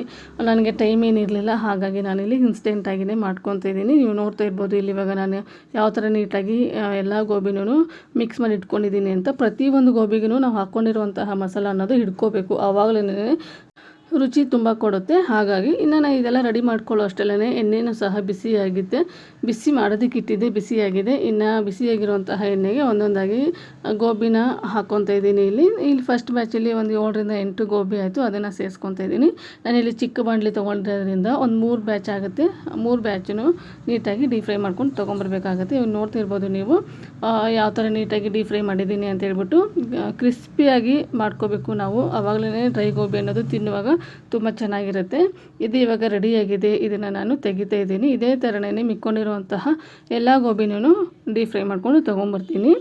ನನಗೆ ಟೈಮ್ ಏನಿರಲಿಲ್ಲ, ಹಾಗಾಗಿ ನಾನಿಲ್ಲಿ ಇನ್ಸ್ಟೆಂಟಾಗಿಯೇ ಮಾಡ್ಕೊತಾ ಇದ್ದೀನಿ. ನೀವು ನೋಡ್ತಾ ಇರ್ಬೋದು ಇಲ್ಲಿ ಇವಾಗ ನಾನು ಯಾವ ಥರ ನೀಟಾಗಿ ಎಲ್ಲ ಗೋಬಿನೂ ಮಿಕ್ಸ್ ಮಾಡಿ ಇಟ್ಕೊಂಡಿದ್ದೀನಿ ಅಂತ. ಪ್ರತಿಯೊಂದು ಗೋಬಿಗೂ ನಾವು ಹಾಕ್ಕೊಂಡಿರುವಂತಹ ಮಸಾಲ ಅನ್ನೋದು ಹಿಡ್ಕೋಬೇಕು, ಆವಾಗಲೇ ರುಚಿ ತುಂಬ ಕೊಡುತ್ತೆ. ಹಾಗಾಗಿ ಇನ್ನು ನಾನು ಇದೆಲ್ಲ ರೆಡಿ ಮಾಡ್ಕೊಳ್ಳೋ ಅಷ್ಟೆಲ್ಲೇ ಎಣ್ಣೆನೂ ಸಹ ಬಿಸಿ ಮಾಡೋದಕ್ಕೆ ಇಟ್ಟಿದ್ದೆ, ಬಿಸಿಯಾಗಿದೆ. ಇನ್ನು ಬಿಸಿಯಾಗಿರುವಂತಹ ಎಣ್ಣೆಗೆ ಒಂದೊಂದಾಗಿ ಗೋಬಿನ ಹಾಕ್ಕೊತಾ ಇದ್ದೀನಿ. ಇಲ್ಲಿ ಫಸ್ಟ್ ಬ್ಯಾಚಲ್ಲಿ ಒಂದು 7ರಿಂದ 8 ಗೋಬಿ ಆಯಿತು, ಅದನ್ನು ಸೇರಿಸ್ಕೊತಾ ಇದ್ದೀನಿ. ನಾನಿಲ್ಲಿ ಚಿಕ್ಕ ಬಾಣಲಿ ತೊಗೊಂಡಿರೋದ್ರಿಂದ ಒಂದು 3 ಬ್ಯಾಚ್ ಆಗುತ್ತೆ. 3 ಬ್ಯಾಚನ್ನು ನೀಟಾಗಿ ಡೀಪ್ ಫ್ರೈ ಮಾಡ್ಕೊಂಡು ತೊಗೊಂಬರ್ಬೇಕಾಗತ್ತೆ. ಇವಾಗ ನೋಡ್ತಾ ಇರ್ಬೋದು ನೀವು ಯಾವ ಥರ ನೀಟಾಗಿ ಡೀಪ್ ಫ್ರೈ ಮಾಡಿದ್ದೀನಿ ಅಂತ ಹೇಳ್ಬಿಟ್ಟು. ಕ್ರಿಸ್ಪಿಯಾಗಿ ಮಾಡ್ಕೋಬೇಕು ನಾವು, ಆವಾಗಲೇ ಡ್ರೈ ಗೋಬಿ ಅನ್ನೋದು ತಿನ್ನುವಾಗ ತುಂಬ ಚೆನ್ನಾಗಿರುತ್ತೆ. ಇದು ಇವಾಗ ರೆಡಿಯಾಗಿದೆ, ಇದನ್ನು ನಾನು ತೆಗಿತಾ ಇದ್ದೀನಿ. ಇದೇ ಥರನೇ ಮಿಕ್ಕೊಂಡಿರುವಂತಹ ಎಲ್ಲ ಗೋಬಿನೂ ಡೀಪ್ ಫ್ರೈ ಮಾಡ್ಕೊಂಡು ತೊಗೊಂಬರ್ತೀನಿ.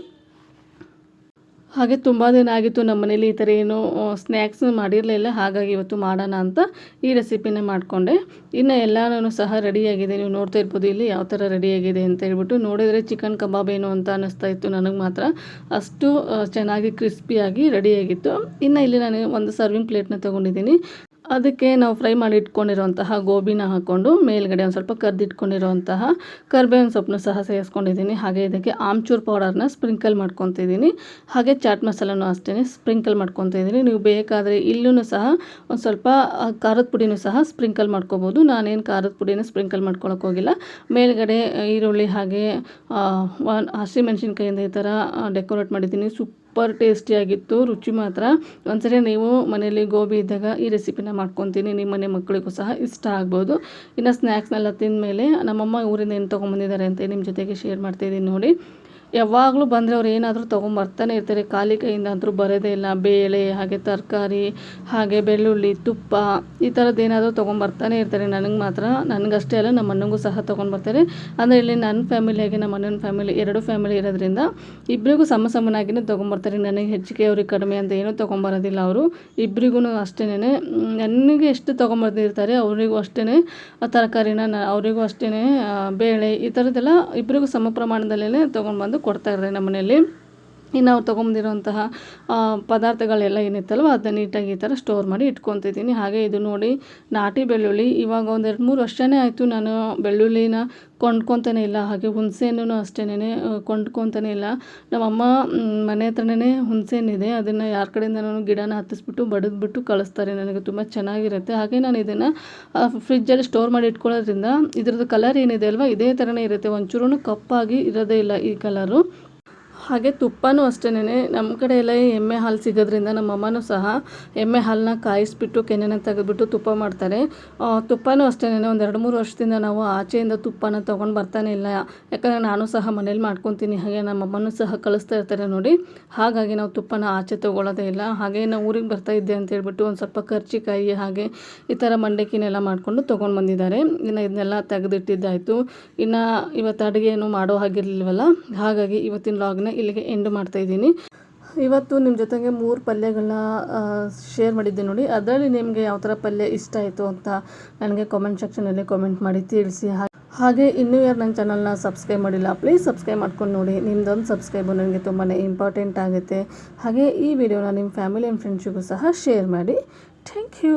ಹಾಗೆ ತುಂಬ ದಿನ ಆಗಿತ್ತು ನಮ್ಮ ಮನೇಲಿ ಈ ಥರ ಏನು ಸ್ನ್ಯಾಕ್ಸ್ ಮಾಡಿರಲಿಲ್ಲ, ಹಾಗಾಗಿ ಇವತ್ತು ಮಾಡೋಣ ಅಂತ ಈ ರೆಸಿಪಿನ ಮಾಡಿಕೊಂಡೆ. ಇನ್ನು ಎಲ್ಲನೂ ಸಹ ರೆಡಿಯಾಗಿದೆ. ನೀವು ನೋಡ್ತಾ ಇರ್ಬೋದು ಇಲ್ಲಿ ಯಾವ ಥರ ರೆಡಿಯಾಗಿದೆ ಅಂತ ಹೇಳ್ಬಿಟ್ಟು. ನೋಡಿದರೆ ಚಿಕನ್ ಕಬಾಬ್ ಏನು ಅಂತ ಅನ್ನಿಸ್ತಾ ಇತ್ತು ನನಗೆ ಮಾತ್ರ. ಅಷ್ಟು ಚೆನ್ನಾಗಿ ಕ್ರಿಸ್ಪಿಯಾಗಿ ರೆಡಿಯಾಗಿತ್ತು. ಇನ್ನು ಇಲ್ಲಿ ನಾನು ಒಂದು ಸರ್ವಿಂಗ್ ಪ್ಲೇಟ್ನ ತೊಗೊಂಡಿದ್ದೀನಿ. ಅದಕ್ಕೆ ನಾವು ಫ್ರೈ ಮಾಡಿ ಇಟ್ಕೊಂಡಿರೋಂತಹ ಗೋಬಿನ ಹಾಕ್ಕೊಂಡು ಮೇಲ್ಗಡೆ ಒಂದು ಸ್ವಲ್ಪ ಕರ್ದಿಟ್ಕೊಂಡಿರೋಂತಹ ಕರ್ಬೇವಿನ ಸೊಪ್ಪನ್ನು ಸಹ ಸೇರಿಸ್ಕೊಂಡಿದ್ದೀನಿ. ಹಾಗೆ ಇದಕ್ಕೆ ಆಮ್ಚೂರ್ ಪೌಡರ್ನ ಸ್ಪ್ರಿಂಕಲ್ ಮಾಡ್ಕೊತಿದ್ದೀನಿ. ಹಾಗೆ ಚಾಟ್ ಮಸಾಲನೂ ಅಷ್ಟೇ ಸ್ಪ್ರಿಂಕಲ್ ಮಾಡ್ಕೊತಾ ಇದ್ದೀನಿ. ನೀವು ಬೇಕಾದರೆ ಇಲ್ಲೂ ಸಹ ಒಂದು ಸ್ವಲ್ಪ ಖಾರದ ಪುಡಿನೂ ಸಹ ಸ್ಪ್ರಿಂಕಲ್ ಮಾಡ್ಕೋಬೋದು. ನಾನೇನು ಖಾರದ ಪುಡಿನ ಸ್ಪ್ರಿಂಕಲ್ ಮಾಡ್ಕೊಳಕ್ಕೆ ಹೋಗಿಲ್ಲ. ಮೇಲ್ಗಡೆ ಈರುಳ್ಳಿ ಹಾಗೆ ಹಸಿಮೆಣಸಿನ್ಕಾಯಿಂದ ಈ ಥರ ಡೆಕೋರೇಟ್ ಮಾಡಿದ್ದೀನಿ. ಸೂಪರ್ ಟೇಸ್ಟಿಯಾಗಿತ್ತು, ರುಚಿ ಮಾತ್ರ. ಒಂದ್ಸರಿ ನೀವು ಮನೇಲಿ ಗೋಬಿ ಇದ್ದಾಗ ಈ ರೆಸಿಪಿನ ಮಾಡ್ಕೊತೀನಿ, ನಿಮ್ಮ ಮನೆ ಮಕ್ಕಳಿಗೂ ಸಹ ಇಷ್ಟ ಆಗ್ಬೋದು. ಇನ್ನು ಸ್ನ್ಯಾಕ್ಸ್ನೆಲ್ಲ ತಿಂದಮೇಲೆ ನಮ್ಮಮ್ಮ ಊರಿಂದ ಏನು ತೊಗೊಂಬಂದಿದ್ದಾರೆ ಅಂತ ನಿಮ್ಮ ಜೊತೆಗೆ ಶೇರ್ ಮಾಡ್ತಾಯಿದ್ದೀನಿ ನೋಡಿ. ಯಾವಾಗಲೂ ಬಂದರೆ ಅವ್ರು ಏನಾದರೂ ತೊಗೊಂಬರ್ತಾನೆ ಇರ್ತಾರೆ, ಖಾಲಿ ಕೈಯಿಂದ ಅಂತೂ ಬರೋದೇ ಇಲ್ಲ. ಬೇಳೆ ಹಾಗೆ ತರಕಾರಿ ಹಾಗೆ ಬೆಳ್ಳುಳ್ಳಿ ತುಪ್ಪ ಈ ಥರದ್ದು ಏನಾದರೂ ತೊಗೊಂಬರ್ತಾನೆ ಇರ್ತಾರೆ. ನನಗಷ್ಟೇ ಅಲ್ಲ, ನಮ್ಮ ಅಣ್ಣಂಗೂ ಸಹ ತೊಗೊಂಡ್ಬರ್ತಾರೆ. ಅಂದರೆ ಇಲ್ಲಿ ನನ್ನ ಫ್ಯಾಮಿಲಿ ಹಾಗೆ ನಮ್ಮ ಅಣ್ಣನ ಫ್ಯಾಮಿಲಿ 2 ಫ್ಯಾಮಿಲಿ ಇರೋದ್ರಿಂದ ಇಬ್ಬರಿಗೂ ಸಮನಾಗಿಯೇ ತೊಗೊಂಬರ್ತಾರೆ. ನನಗೆ ಹೆಚ್ಚಿಗೆ ಅವ್ರಿಗೆ ಕಡಿಮೆ ಅಂತ ಏನೂ ತೊಗೊಂಬರೋದಿಲ್ಲ ಅವರು. ಇಬ್ಬರಿಗೂ ಅಷ್ಟೇ, ನನಗೆ ಎಷ್ಟು ತೊಗೊಂಬರ್ದಿರ್ತಾರೆ ಅವರಿಗೂ ಅಷ್ಟೇ ತರಕಾರಿನ, ಅವರಿಗೂ ಅಷ್ಟೇ ಬೇಳೆ ಈ ಥರದ್ದೆಲ್ಲ ಇಬ್ಬರಿಗೂ ಸಮ ಪ್ರಮಾಣದಲ್ಲೇ ತೊಗೊಂಡ್ಬಂದು ಕೊಡ್ತಾ ಇದ್ದಾರೆ ನಮ್ಮ ಮನೆಯಲ್ಲಿ. ಇನ್ನು ಅವ್ರು ತೊಗೊಂಬಂದಿರೋಂತಹ ಪದಾರ್ಥಗಳೆಲ್ಲ ಏನಿತ್ತಲ್ವ ಅದನ್ನ ನೀಟಾಗಿ ಈ ಥರ ಸ್ಟೋರ್ ಮಾಡಿ ಇಟ್ಕೊತಿದ್ದೀನಿ. ಹಾಗೆ ಇದು ನೋಡಿ ನಾಟಿ ಬೆಳ್ಳುಳ್ಳಿ. ಇವಾಗ ಒಂದು 2-3 ವರ್ಷನೇ ಆಯಿತು ನಾನು ಬೆಳ್ಳುಳ್ಳಿನ ಕೊಂಡ್ಕೊತಾನೆ ಇಲ್ಲ. ಹಾಗೆ ಹುಣಸೆಹಣ್ಣು ಅಷ್ಟೇ ಕೊಂಡ್ಕೊತಾನೆ ಇಲ್ಲ. ನಮ್ಮಮ್ಮ ಮನೆ ಹತ್ರನೇ ಹುಣಸೆಹಣ್ಣಿದೆ, ಅದನ್ನು ಯಾರ ಕಡೆಯಿಂದ ನಾನು ಗಿಡನ ಹತ್ತಿಸ್ಬಿಟ್ಟು ಬಡಿದ್ಬಿಟ್ಟು ಕಳಿಸ್ತಾರೆ. ನನಗೆ ತುಂಬ ಚೆನ್ನಾಗಿರುತ್ತೆ. ಹಾಗೆ ನಾನು ಇದನ್ನು ಫ್ರಿಜ್ಜಲ್ಲಿ ಸ್ಟೋರ್ ಮಾಡಿ ಇಟ್ಕೊಳ್ಳೋದ್ರಿಂದ ಇದ್ರದ್ದು ಕಲರ್ ಏನಿದೆ ಅಲ್ವ ಇದೇ ಥರನೇ ಇರುತ್ತೆ, ಒಂಚೂರು ಕಪ್ಪಾಗಿ ಇರೋದೇ ಇಲ್ಲ ಈ ಕಲರು. ಹಾಗೆ ತುಪ್ಪನೂ ಅಷ್ಟೇ, ನಮ್ಮ ಕಡೆ ಎಲ್ಲ ಎಮ್ಮೆ ಹಾಲು ಸಿಗೋದ್ರಿಂದ ನಮ್ಮಮ್ಮನೂ ಸಹ ಎಮ್ಮೆ ಹಾಲನ್ನ ಕಾಯಿಸ್ಬಿಟ್ಟು ಕೆನೆನ ತೆಗೆದ್ಬಿಟ್ಟು ತುಪ್ಪ ಮಾಡ್ತಾರೆ. ತುಪ್ಪನೂ ಅಷ್ಟೇ ಒಂದು 2-3 ವರ್ಷದಿಂದ ನಾವು ಆಚೆಯಿಂದ ತುಪ್ಪನ ತೊಗೊಂಡು ಬರ್ತಾನೆ ಇಲ್ಲ. ಯಾಕಂದರೆ ನಾನು ಸಹ ಮನೇಲಿ ಮಾಡ್ಕೊತೀನಿ, ಹಾಗೆ ನಮ್ಮಮ್ಮನೂ ಸಹ ಕಳಿಸ್ತಾ ಇರ್ತಾರೆ ನೋಡಿ. ಹಾಗಾಗಿ ನಾವು ತುಪ್ಪನ ಆಚೆ ತೊಗೊಳ್ಳೋದೇ ಇಲ್ಲ. ಹಾಗೆ ನಾವು ಊರಿಗೆ ಬರ್ತಾ ಇದ್ದೆ ಅಂತ ಹೇಳ್ಬಿಟ್ಟು ಒಂದು ಸ್ವಲ್ಪ ಕರ್ಚಿಕಾಯಿ ಹಾಗೆ ಈ ಥರ ಮಂಡಕ್ಕಿನೆಲ್ಲ ಮಾಡಿಕೊಂಡು ತೊಗೊಂಡು ಬಂದಿದ್ದಾರೆ. ಇನ್ನು ಇದನ್ನೆಲ್ಲ ತೆಗೆದಿಟ್ಟಿದ್ದಾಯಿತು. ಇನ್ನು ಇವತ್ತು ಅಡುಗೆ ಏನು ಮಾಡೋ ಹಾಗಿರಲಿಲ್ವಲ್ಲ, ಹಾಗಾಗಿ ಇವತ್ತಿನ ಲಾಗ್ನ ಇಲ್ಲಿಗೆ ಎಂಡ್ ಮಾಡ್ತಾಯಿದ್ದೀನಿ. ಇವತ್ತು ನಿಮ್ಮ ಜೊತೆಗೆ 3 ಪಲ್ಯಗಳನ್ನ ಶೇರ್ ಮಾಡಿದ್ದೆ ನೋಡಿ. ಅದರಲ್ಲಿ ನಿಮಗೆ ಯಾವ ಥರ ಪಲ್ಯ ಇಷ್ಟ ಆಯಿತು ಅಂತ ನನಗೆ ಕಾಮೆಂಟ್ ಸೆಕ್ಷನಲ್ಲಿ ಕಾಮೆಂಟ್ ಮಾಡಿ ತಿಳಿಸಿ. ಹಾಗೆ ಇನ್ನೂ ಯಾರು ನನ್ನ ಚಾನಲ್ನ ಸಬ್ಸ್ಕ್ರೈಬ್ ಮಾಡಿಲ್ಲ, ಪ್ಲೀಸ್ ಸಬ್ಸ್ಕ್ರೈಬ್ ಮಾಡ್ಕೊಂಡು ನೋಡಿ. ನಿಮ್ಮದೊಂದು ಸಬ್ಸ್ಕ್ರೈಬು ನನಗೆ ತುಂಬಾ ಇಂಪಾರ್ಟೆಂಟ್ ಆಗುತ್ತೆ. ಹಾಗೆ ಈ ವಿಡಿಯೋನ ನಿಮ್ಮ ಫ್ಯಾಮಿಲಿ ಆ್ಯಂಡ್ ಫ್ರೆಂಡ್ಸಿಗೂ ಸಹ ಶೇರ್ ಮಾಡಿ. Thank you.